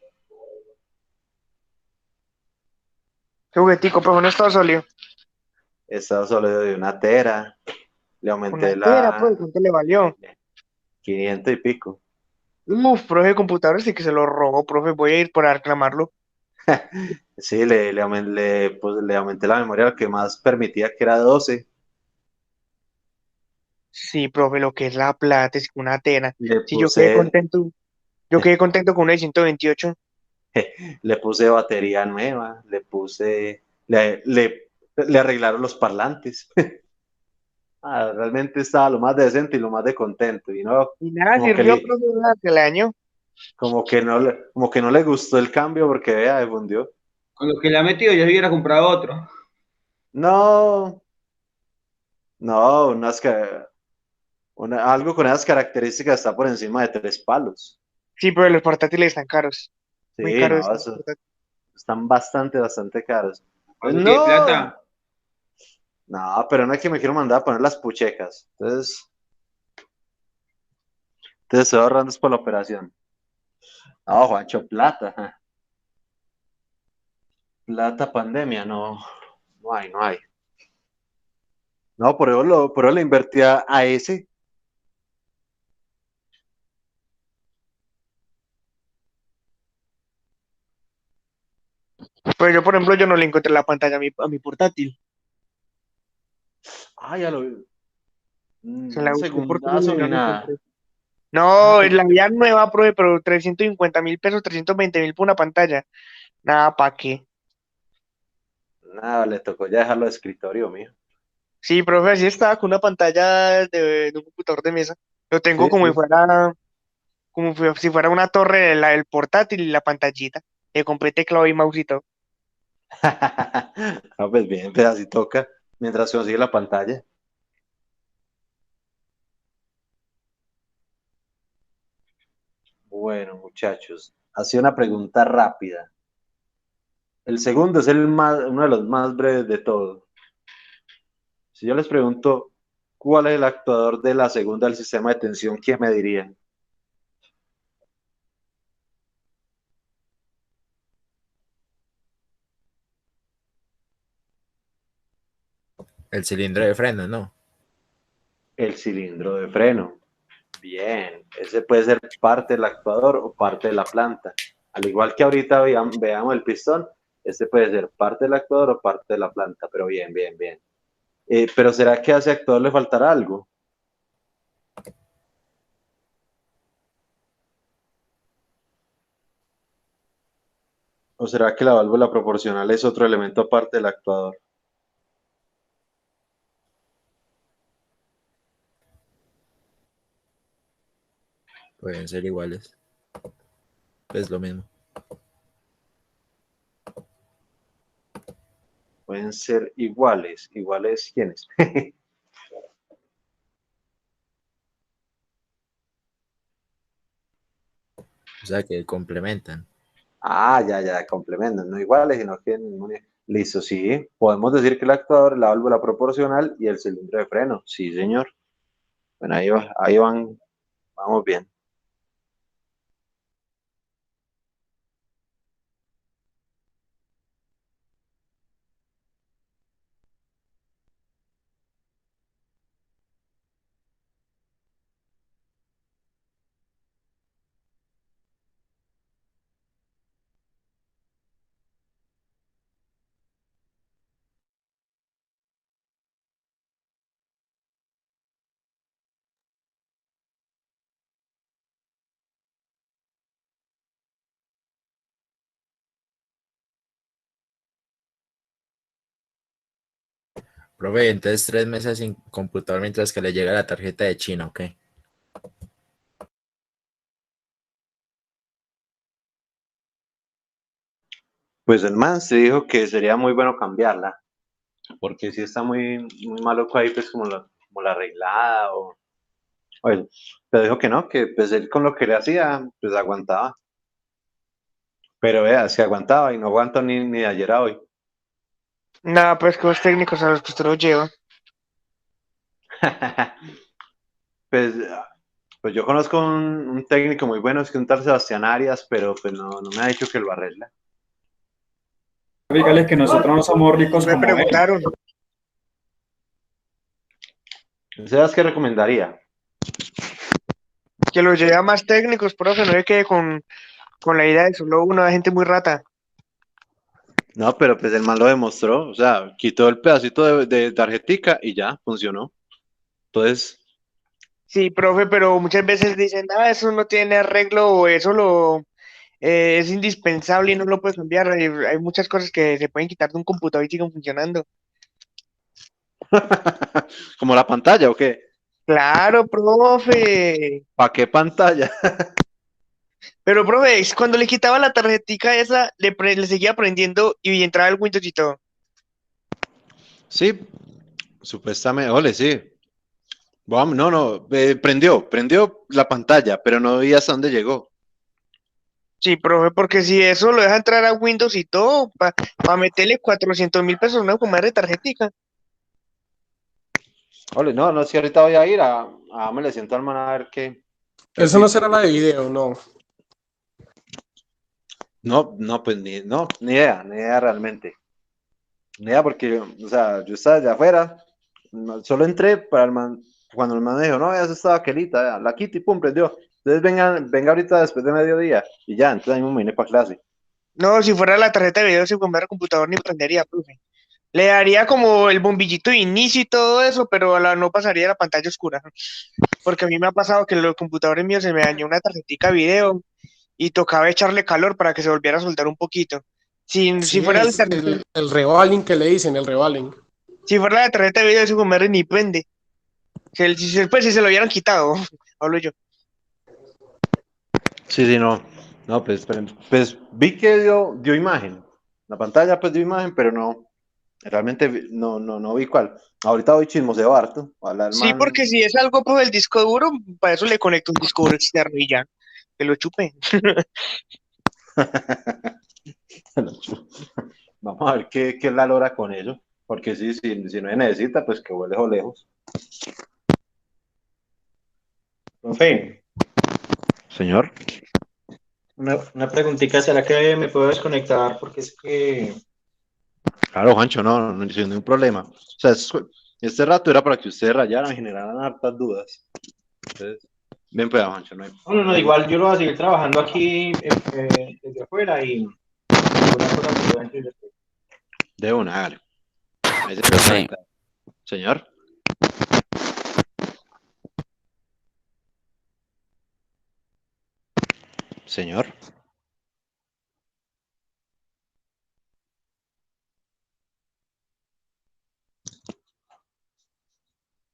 ¿Qué juguetico, profe? No estaba sólido. Estaba solo de una tera, le Una aumenté tera, profe, la ¿cuánto le valió? 500 y pico. Uf, profe, computador sí que se lo robó, profe. Voy a ir para reclamarlo. Sí, le aumenté la memoria lo que más permitía, que era 12. Sí, profe, lo que es la plata, es una tera. Le Si yo puse, quedé contento, yo quedé contento con una de 128. le puse batería nueva, le arreglaron los parlantes. Realmente estaba lo más decente y lo más de contento. Y no, Y nada, como que sirvió, le, profe, nada, que el año. como que no le gustó el cambio porque vea, se fundió. Con lo que le ha metido, yo hubiera comprado otro. No, no, algo con esas características está por encima de 3 palos. Sí, pero los portátiles están caros. Muy Sí, caros no, están los esos portátiles. están bastante, bastante caros. Algo tiene No, plata. no, pero no es que me quiero mandar a poner las puchecas. Entonces estoy ahorrando es por la operación. No, Juancho, plata. Plata pandemia, no, no hay, no hay. No, por eso le invertí a ese. Pero yo, por ejemplo, yo no le encontré la pantalla a mi portátil. Ya lo vi. Se la busqué por todo Segundazo lado y ni no la nada. encontré. No, es la vida nueva, profe, pero 350.000 pesos, 320.000 por una pantalla. Nada, ¿para qué? Nada, le tocó ya dejarlo de escritorio mío. Sí, profe, así estaba con una pantalla de un computador de mesa. Lo tengo Sí, como sí. si fuera, si fuera una torre del portátil y la pantallita. Le compré teclado y mouse y todo. No, pues bien, pues así toca mientras consigue la pantalla. Bueno, muchachos, hacía una pregunta rápida. El segundo es uno de los más breves de todos. Si yo les pregunto cuál es el actuador de la segunda del sistema de tensión, ¿quién me dirían? El cilindro de freno, ¿no? El cilindro de freno. Bien, ese puede ser parte del actuador o parte de la planta. Al igual que ahorita veamos el pistón, este puede ser parte del actuador o parte de la planta, pero bien, bien, bien. Pero ¿será que a ese actuador le faltará algo? ¿O será que la válvula proporcional es otro elemento aparte del actuador? Pueden ser iguales. Es lo mismo. Pueden ser iguales. ¿Iguales quiénes? O sea que complementan. Ah, ya, complementan, no iguales, sino que listo, sí. Podemos decir que el actuador es la válvula proporcional y el cilindro de freno. Sí, señor. Bueno, ahí van, vamos bien. Profe, entonces 3 meses sin computador mientras que le llega la tarjeta de China, ¿ok? Pues el man se dijo que sería muy bueno cambiarla, porque si está muy maluco ahí, pues como la arreglada o... Bueno, pero dijo que no, que pues él con lo que le hacía, pues aguantaba. Pero vea, si aguantaba y no aguantó ni de ayer a hoy. Nada, pues que los técnicos a los que usted los lleva. Pues, pues yo conozco un técnico muy bueno, es que un tal Sebastián Arias, pero pues no me ha dicho que lo arregla. Dígale que nosotros no somos Sí ricos me como él. preguntaron. ¿Sebas qué recomendaría? Que los lleve a más técnicos, profe, no se quede con la idea de solo una gente muy rata. No, pero pues el man lo demostró, o sea, quitó el pedacito de tarjetica y ya, funcionó. Entonces, Sí, profe, pero muchas veces dicen, ah, eso no tiene arreglo o eso es indispensable y no lo puedes cambiar. Hay muchas cosas que se pueden quitar de un computador y siguen funcionando. ¿como la pantalla o qué? Claro, profe. ¿Para qué pantalla? Pero, profe, cuando le quitaba la tarjetica esa, le seguía prendiendo y entraba el Windows y todo. Sí, supuestamente, ole, sí. Vamos, no, prendió la pantalla, pero no vi hasta dónde llegó. Sí, profe, porque si eso lo deja entrar a Windows y todo, para meterle 400.000 pesos a una madre tarjetica. Ole, no, si ahorita voy a ir me le siento al man a ver qué. A ver Eso no si, será la de video, no. no, pues ni idea realmente. Ni idea porque, o sea, yo estaba allá afuera, solo entré para el man, cuando el man me dijo, no, ya se estaba aquelita, vea, la quité y pum, prendió. Entonces venga ahorita después de mediodía y ya, entonces ahí me vine para clase. No, si fuera la tarjeta de video, si fuera el computador ni prendería, profe. Le daría como el bombillito de inicio y todo eso, pero no pasaría la pantalla oscura. Porque a mí me ha pasado que en los computadores míos se me dañó una tarjetica video y tocaba echarle calor para que se volviera a soltar un poquito. Si Sí, fuera la es tarjeta, el revaling que le dicen, el revaling. si fuera la tarjeta de video, ese comer ni prende. Si se lo hubieran quitado, hablo yo. Sí, no, pues vi que dio imagen. La pantalla pues dio imagen, pero realmente no vi cuál. Ahorita voy chismoseo harto. Ojalá el Sí, man. porque si es algo por el disco duro, para eso le conecto un disco duro externo y ya, que lo chupe. Vamos a ver qué la logra con eso. Porque sí, si no necesita, pues que vuele lejos. Profe, Señor. una preguntita, ¿será que me puedo desconectar? Porque es que Claro, Juancho, no, no, no hay un problema. O sea, este rato era para que ustedes rayaran y generaran hartas dudas. Entonces, bien, pues, Juancho, no hay. No, igual yo lo voy a seguir trabajando aquí desde afuera y alguna cosa que pueda entender. De una, hágale. Ahí se Profe, conecta. Señor. Señor.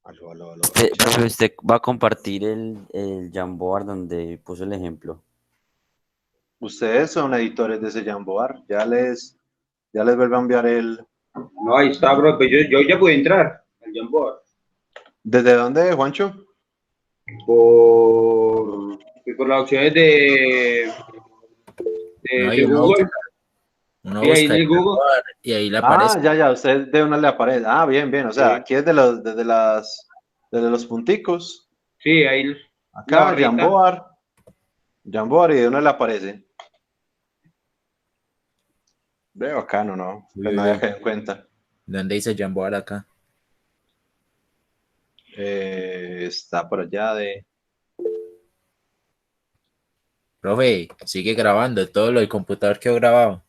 Aló, aló, aló. profe, ¿usted va a compartir el Jamboard donde puso el ejemplo? Ustedes son editores de ese Jamboard. Ya les vuelvo a enviar el. No, ahí está, bro. Pues yo ya pude entrar al Jamboard. ¿Desde dónde, Juancho? Por las opciones No, de Google. Uno Sí, ahí busca en el el Google. Jamboard y ahí le aparece. Ya, usted de una le aparece. Ah, bien, bien. O sea, Sí. aquí es desde los punticos. Sí, ahí la Acá, barrita. Jamboard y de una le aparece. Veo acá, no. Pues no había caído en cuenta. ¿Dónde dice Jamboard acá? Está por allá de. Profe, sigue grabando todo lo del computador que he grabado.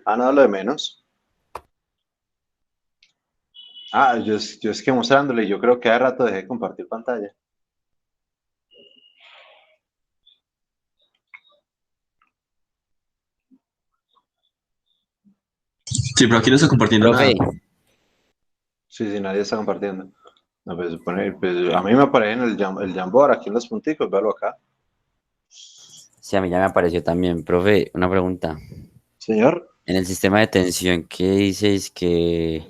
No, lo de menos. Yo es que mostrándole, yo creo que hace rato dejé de compartir pantalla. Sí, pero aquí no está compartiendo Profe, nada. Sí, nadie está compartiendo. No, pues, a mí me aparece en el Jamboard, aquí en los punticos, véalo acá. sí, a mí ya me apareció también. Profe, una pregunta. Señor. En el sistema de tensión, ¿qué dices que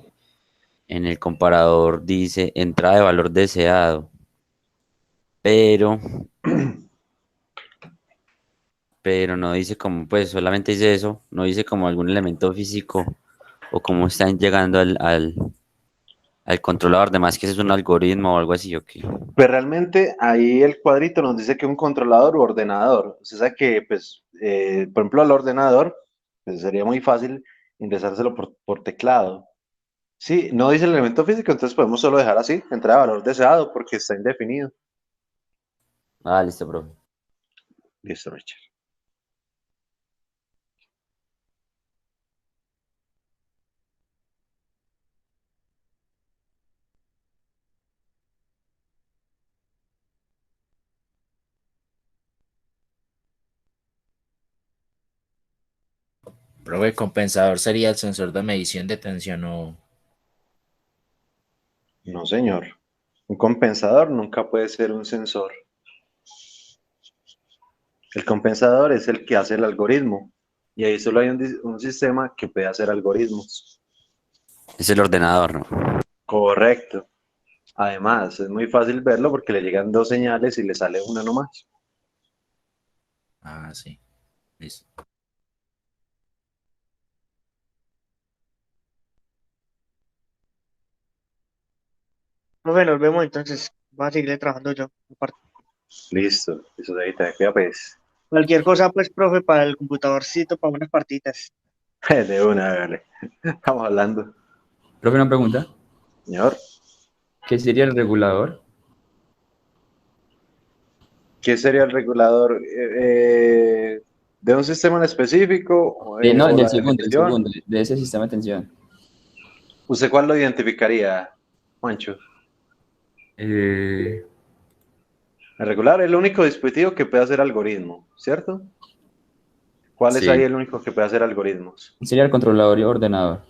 en el comparador dice entrada de valor deseado? Pero no dice como, pues solamente dice eso, no dice como algún elemento físico o cómo están llegando al controlador, además que ese es un algoritmo o algo así, ¿o qué? Pues realmente ahí el cuadrito nos dice que un controlador u ordenador. Usted sabe que, pues, por ejemplo, al ordenador, pues sería muy fácil ingresárselo por teclado. Sí, no dice el elemento físico, entonces podemos solo dejar así, entrada de valor deseado, porque está indefinido. Ah, listo, profe. Listo, Richard. Profe, compensador sería el sensor de medición de tensión o... No, señor. Un compensador nunca puede ser un sensor. El compensador es el que hace el algoritmo. Y ahí solo hay un sistema que puede hacer algoritmos. Es el ordenador, ¿no? Correcto. Además, es muy fácil verlo porque le llegan dos señales y le sale una nomás. Ah, sí. Listo. Profe, nos vemos entonces. Voy a seguir trabajando yo. Aparte. Listo. Eso de ahí te queda, pues. Cualquier cosa, pues, profe, para el computadorcito, para unas partitas. De una, vale. Estamos hablando. Profe, una pregunta. Señor, ¿Qué sería el regulador? ¿qué sería el regulador de un sistema en específico No, o la el definición? segundo, de ese sistema de tensión. ¿Usted cuál lo identificaría, Juancho? Eh, El regular es el único dispositivo que puede hacer algoritmo, ¿cierto? ¿Cuál es ahí Sí. el único que puede hacer algoritmos? sería el controlador y ordenador.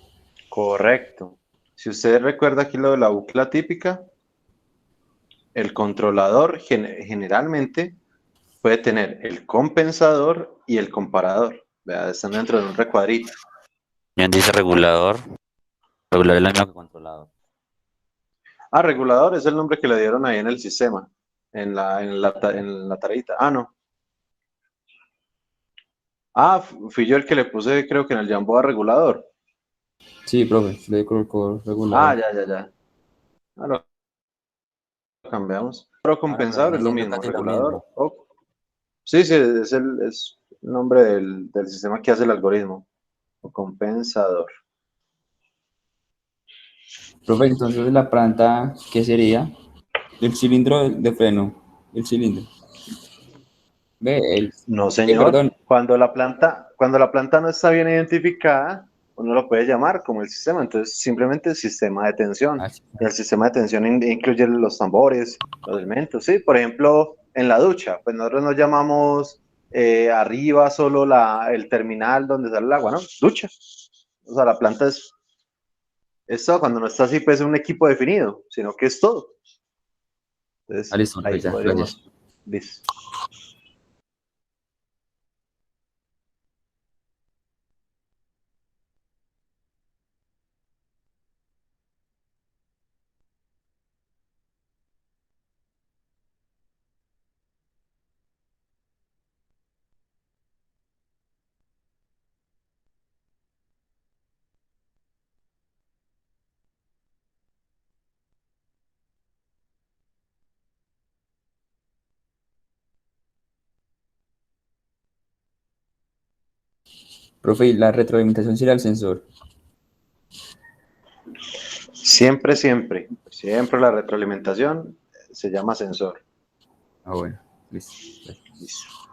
Correcto. Si usted recuerda aquí lo de la bucla típica, el controlador generalmente puede tener el compensador y el comparador. Vea, están dentro de un recuadrito. ¿Y dónde dice regulador? Regulador es lo mismo que controlador. Regulador es el nombre que le dieron ahí en el sistema, en la tareita. No. Fui yo el que le puse, creo que en el Jamboa regulador. Sí, profe, le colocó regulador. Ya. Lo cambiamos. Pero Ahora compensador viene es lo siendo mismo, casi lo regulador. mismo. Sí, es el nombre del sistema que hace el algoritmo. o compensador. Profe, entonces la planta, ¿qué sería? El cilindro de freno, el cilindro. Ve, No, señor. perdón, Cuando la planta no está bien identificada, uno lo puede llamar como el sistema. Entonces, simplemente el sistema de tensión. sí. El sistema de tensión incluye los tambores, los elementos. Sí, por ejemplo, en la ducha, pues nosotros nos llamamos arriba solo el terminal donde sale el agua, ¿no? Ducha. O sea, la planta es todo. Cuando no está así, pues es un equipo definido, sino que es todo. Entonces, Listo, profe, ahí ya, gracias. podríamos. Listo. Profe, ¿y la retroalimentación sería el sensor? Siempre, siempre, siempre la retroalimentación se llama sensor. Ah, bueno, listo. Listo.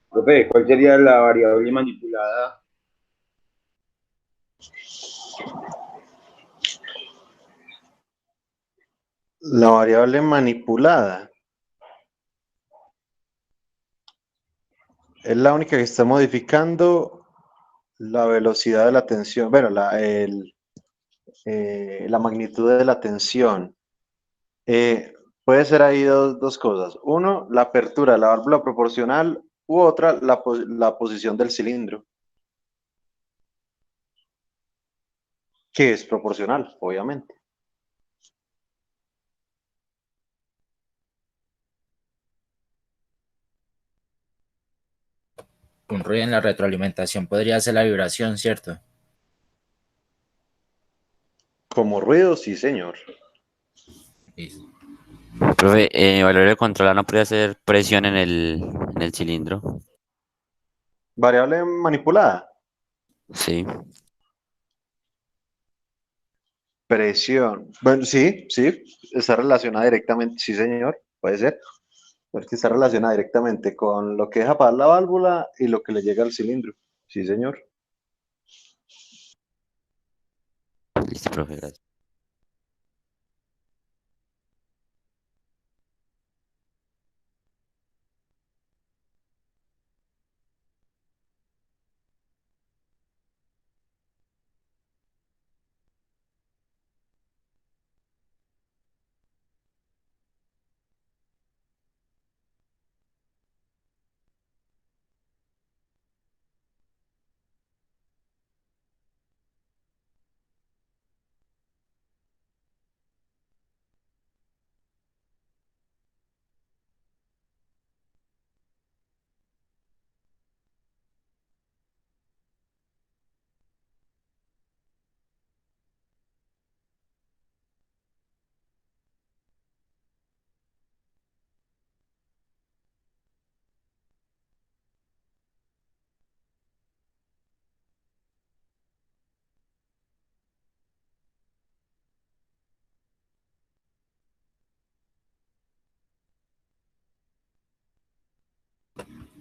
Profe, ¿cuál sería la variable manipulada? La variable manipulada es la única que está modificando la velocidad de la tensión, bueno, la magnitud de la tensión. Puede ser ahí dos cosas. Uno, la apertura de la válvula proporcional u otra, la posición del cilindro, que es proporcional, obviamente. Un ruido en la retroalimentación podría ser la vibración, ¿cierto? Como ruido, sí, señor. Listo. Profe, valor de controlar no podría hacer presión en el cilindro. Variable manipulada. Sí. Presión. Bueno, sí, sí, está relacionada directamente, sí, señor, puede ser. Porque está relacionada directamente con lo que deja para la válvula y lo que le llega al cilindro. Sí, señor. Listo, profe, gracias.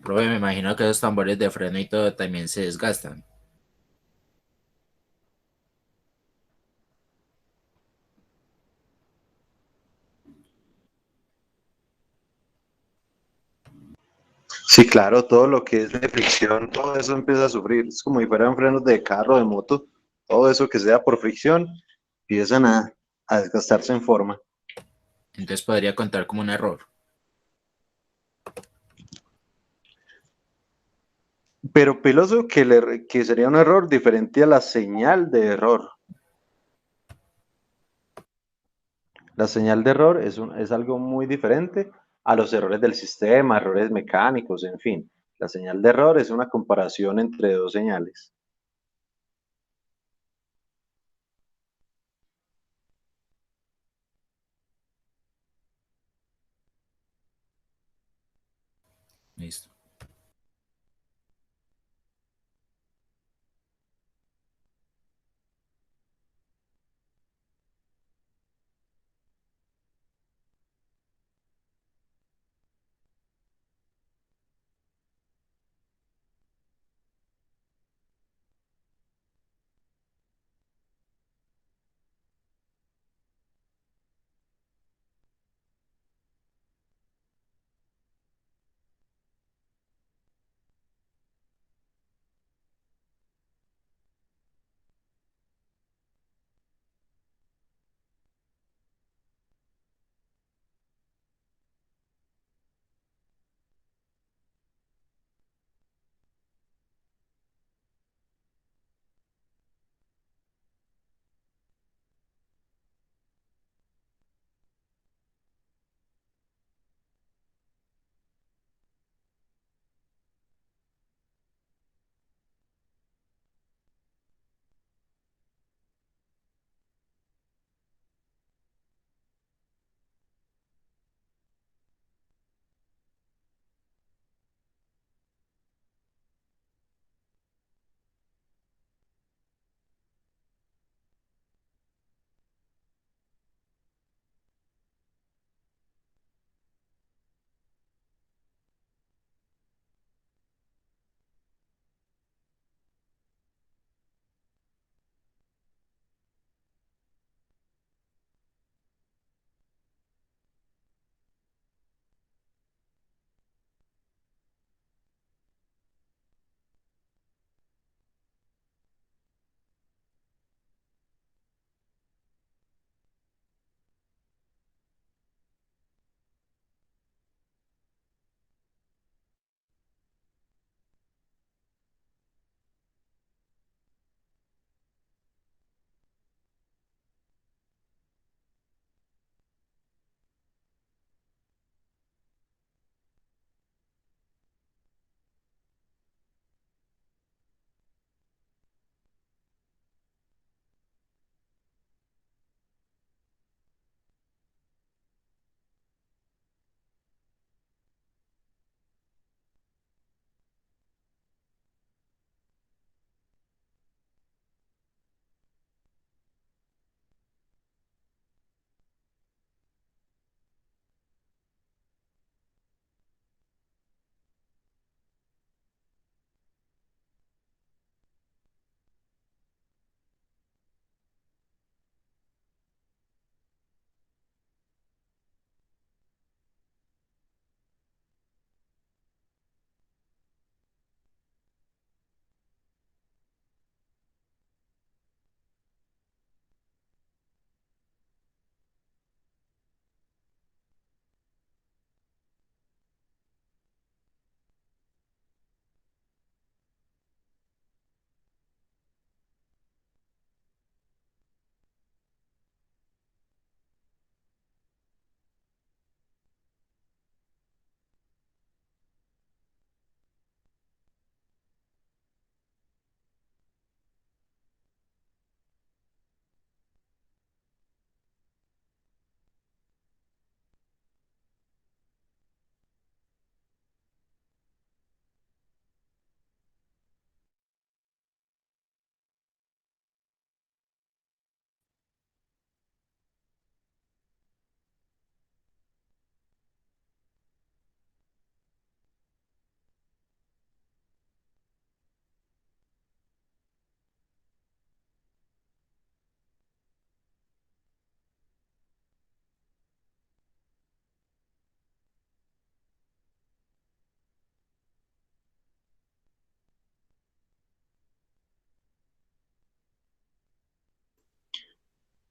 Profe, me imagino que esos tambores de freno y todo también se desgastan. Sí, claro, todo lo que es de fricción, todo eso empieza a sufrir. Es como si fueran frenos de carro, de moto, todo eso que sea por fricción, empiezan a desgastarse en forma. Entonces podría contar como un error. Pero piloso que sería un error diferente a la señal de error. La señal de error es algo muy diferente a los errores del sistema, errores mecánicos, en fin. La señal de error es una comparación entre dos señales. Listo.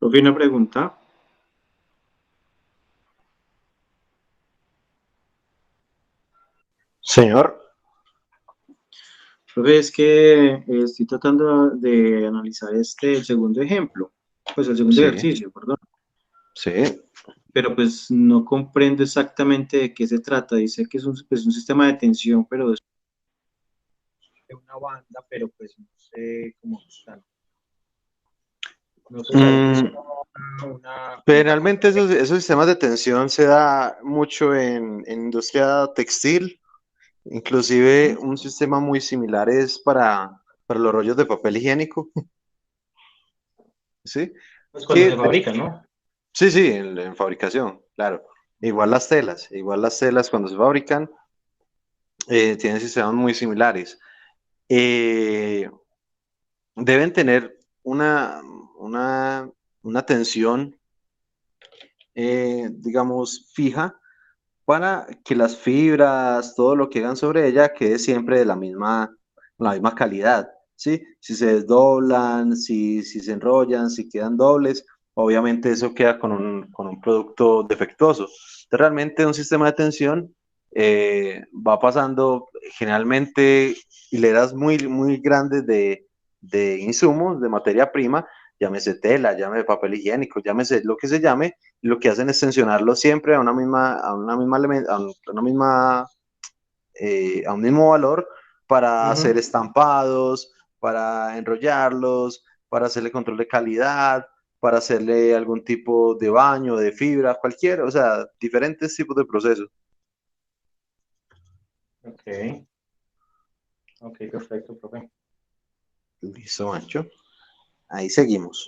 Profe, una pregunta. Señor, Profe, es que estoy tratando de analizar el segundo ejemplo, pues el segundo sí, ejercicio, perdón, sí. pero pues no comprendo exactamente de qué se trata. Dice que es pues, un sistema de tensión, pero es de una banda, pero pues no sé cómo está. No sé saber si es Mm, como una Generalmente esos sistemas de tensión se da mucho en industria textil, inclusive un sistema muy similar es para los rollos de papel higiénico, ¿sí? pues cuando Que, se fabrica, ¿no? sí, sí, en fabricación, claro. Igual las telas cuando se fabrican tienen sistemas muy similares. Eh, Deben tener una, una tensión, digamos, fija para que las fibras, todo lo que hagan sobre ella, quede siempre de la misma calidad, ¿sí? Si se desdoblan, si se enrollan, si quedan dobles, obviamente eso queda con un producto defectuoso. Entonces, realmente un sistema de tensión va pasando generalmente hileras muy grandes de insumos, de materia prima, llámese tela, llámese papel higiénico, llámese lo que se llame, y lo que hacen es tensionarlo siempre a un mismo valor para hacer Ujú. estampados, para enrollarlos, para hacerle control de calidad, para hacerle algún tipo de baño, de fibra, cualquier, o sea, diferentes tipos de procesos. Ok, ok, perfecto, profe. Listo, Mancho. Ahí seguimos.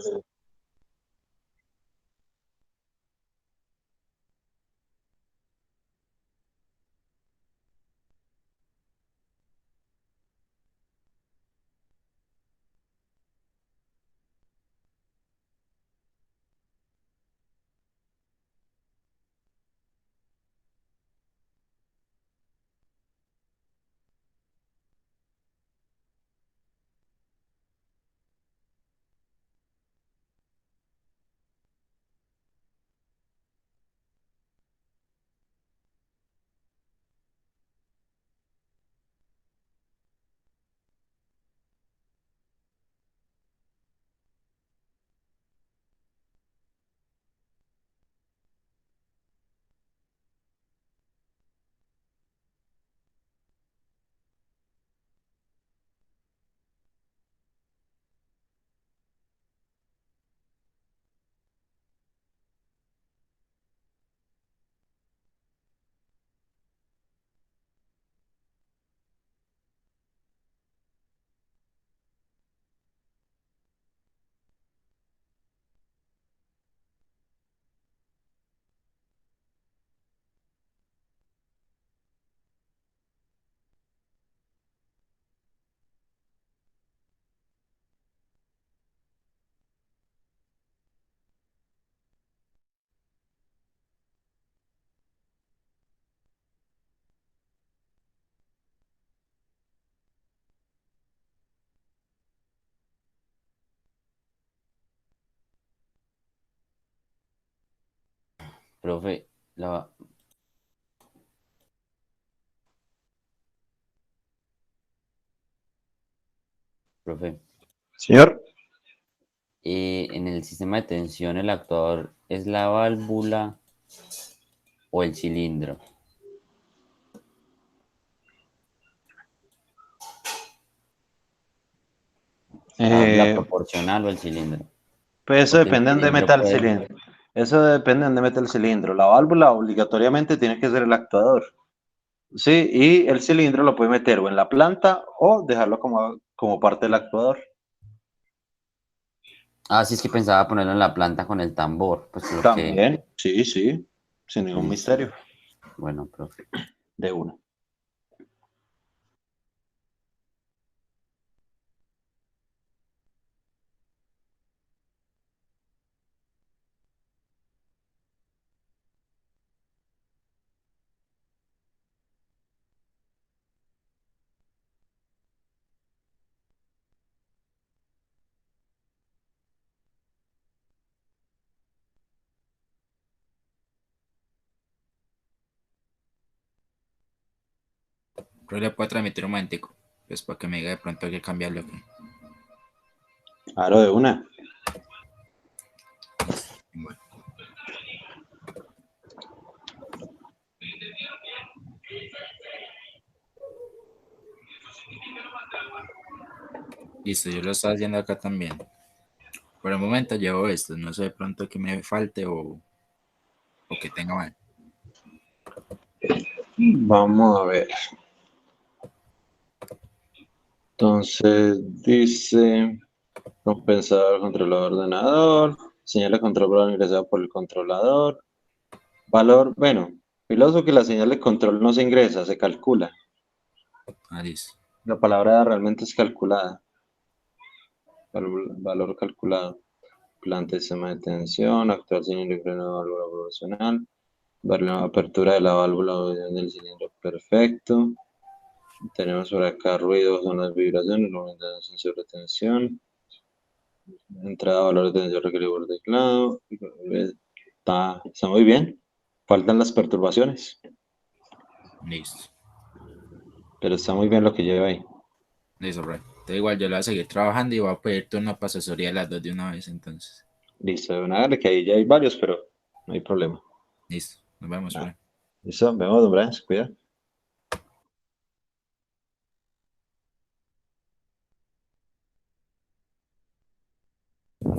Profe, la, profe, Señor, en el sistema de tensión, ¿el actuador es la válvula o el cilindro? ¿La válvula eh, proporcional o el cilindro? pues eso Porque el depende de dónde cilindro meta el puede... cilindro. Eso depende de dónde meta el cilindro. La válvula obligatoriamente tiene que ser el actuador. Sí, y el cilindro lo puede meter o en la planta o dejarlo como parte del actuador. Ah, sí, es que pensaba ponerlo en la planta con el tambor, pues porque... También, sí, sí, sin ningún Listo. misterio. Bueno, profe. De uno. Pero le puedo transmitir un momentico, pues para que me diga de pronto hay que cambiarlo. Claro, de una. Bueno. Listo, yo lo estaba haciendo acá también. Por el momento llevo esto, no sé de pronto que me falte o que tenga mal. Vamos a ver. Entonces dice compensador, controlador, ordenador, señal de control valor ingresada por el controlador. Valor, bueno, piloso que la señal de control no se ingresa, se calcula. Ah, listo. La palabra realmente es calculada. Valor calculado. Planta de sistema de tensión, actual cilindro y freno de válvula proporcional. Darle una apertura de la válvula del cilindro perfecto. Tenemos por acá ruidos, son las vibraciones, aumentación de sensor de tensión. Entrada, valor de tensión requerido por teclado. Está muy bien. Faltan las perturbaciones, Listo. pero está muy bien lo que lleva ahí. Listo, bro. Entonces igual yo lo voy a seguir trabajando y voy a pedir turno para asesoría de las dos de una vez entonces. Listo, de una, que ahí ya hay varios, pero no hay problema. Listo. Nos vemos, bro. Listo, nos vemos, don Brian, se cuida.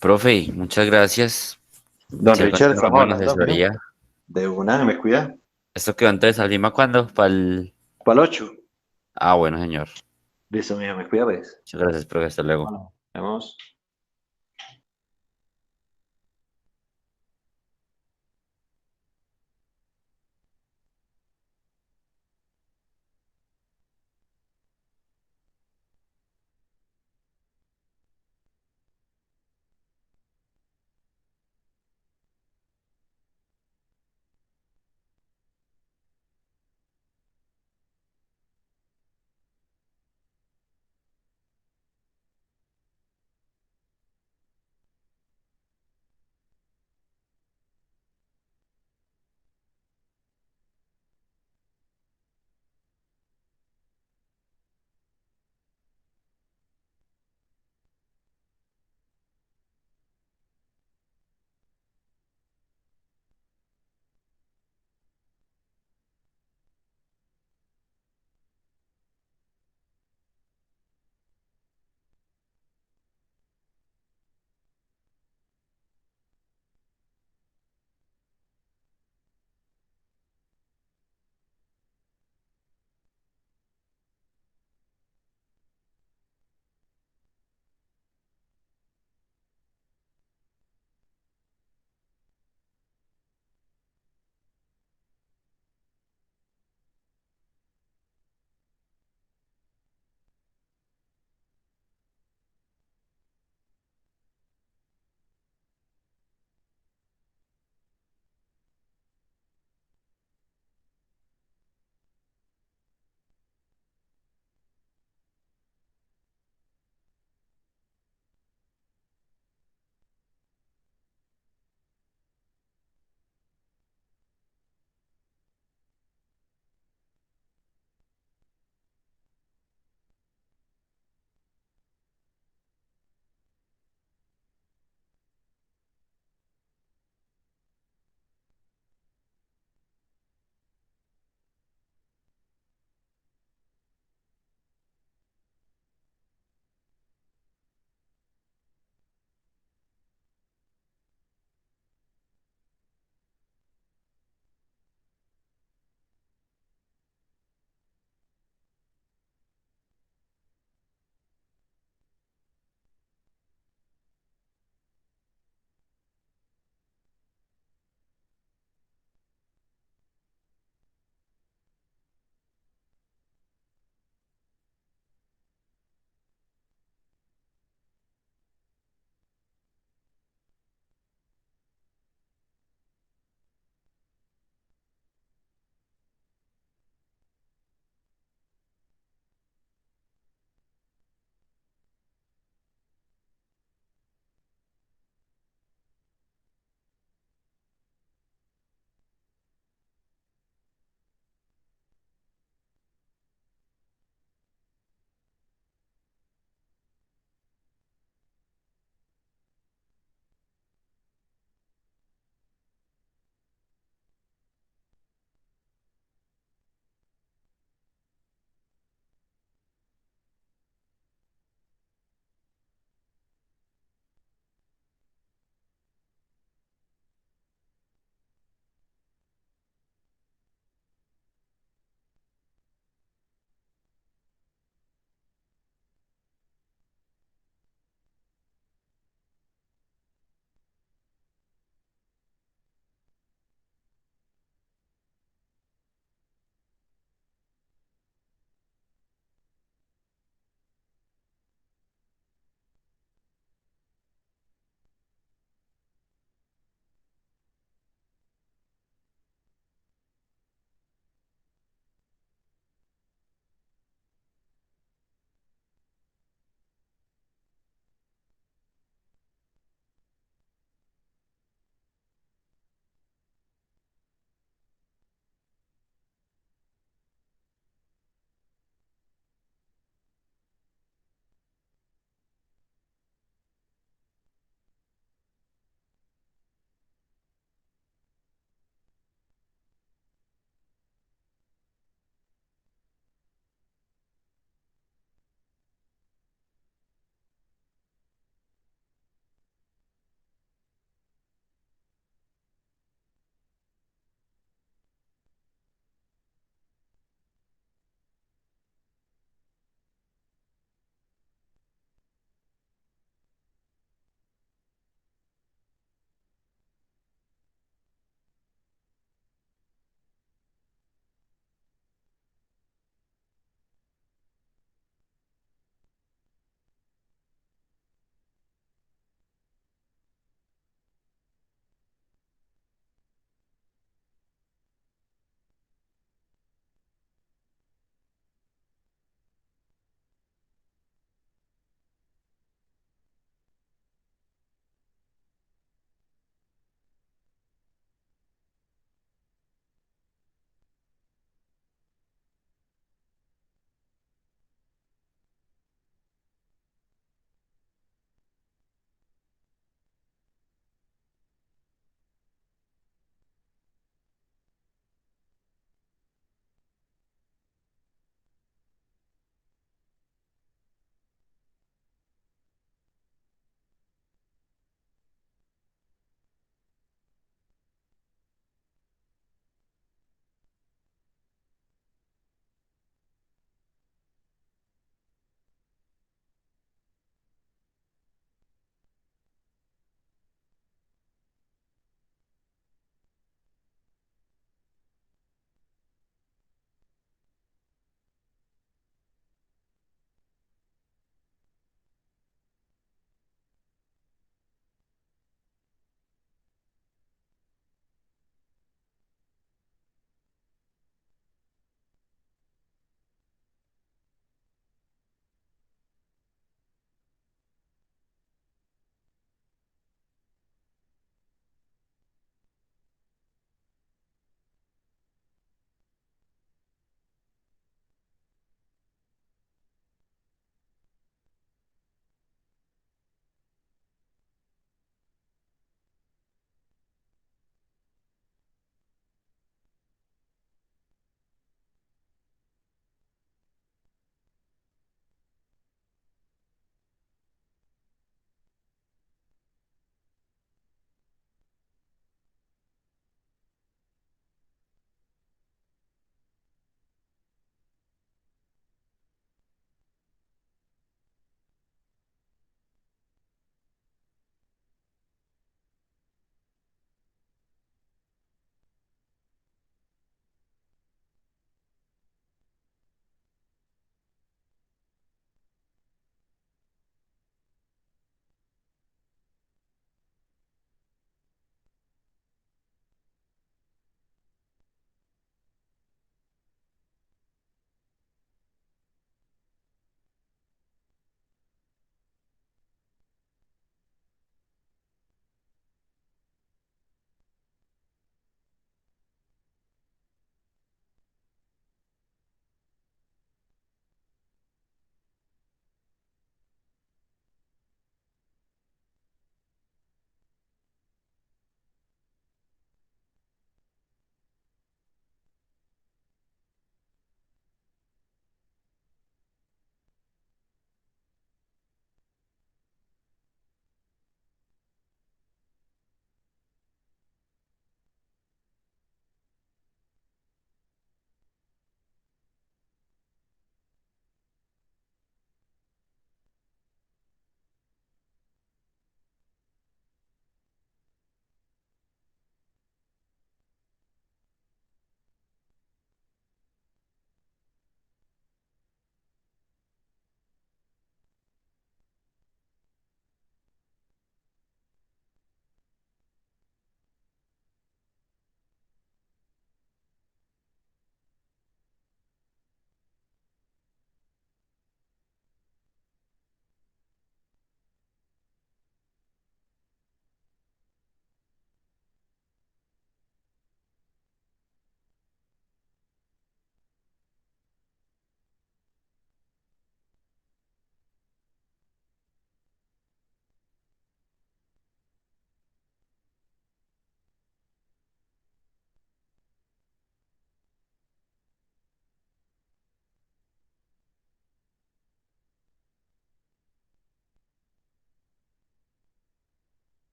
Profe, muchas gracias. Don Si algo Richard, necesitamos estamos una hablando, amigo. asesoría. De una, me cuida. ¿Esto quedó entonces al Lima cuándo? Para el... Para el 8. Ah, bueno, señor. Listo, mijo, me cuida, pues. Muchas gracias, profe. Hasta luego. Bueno, vemos.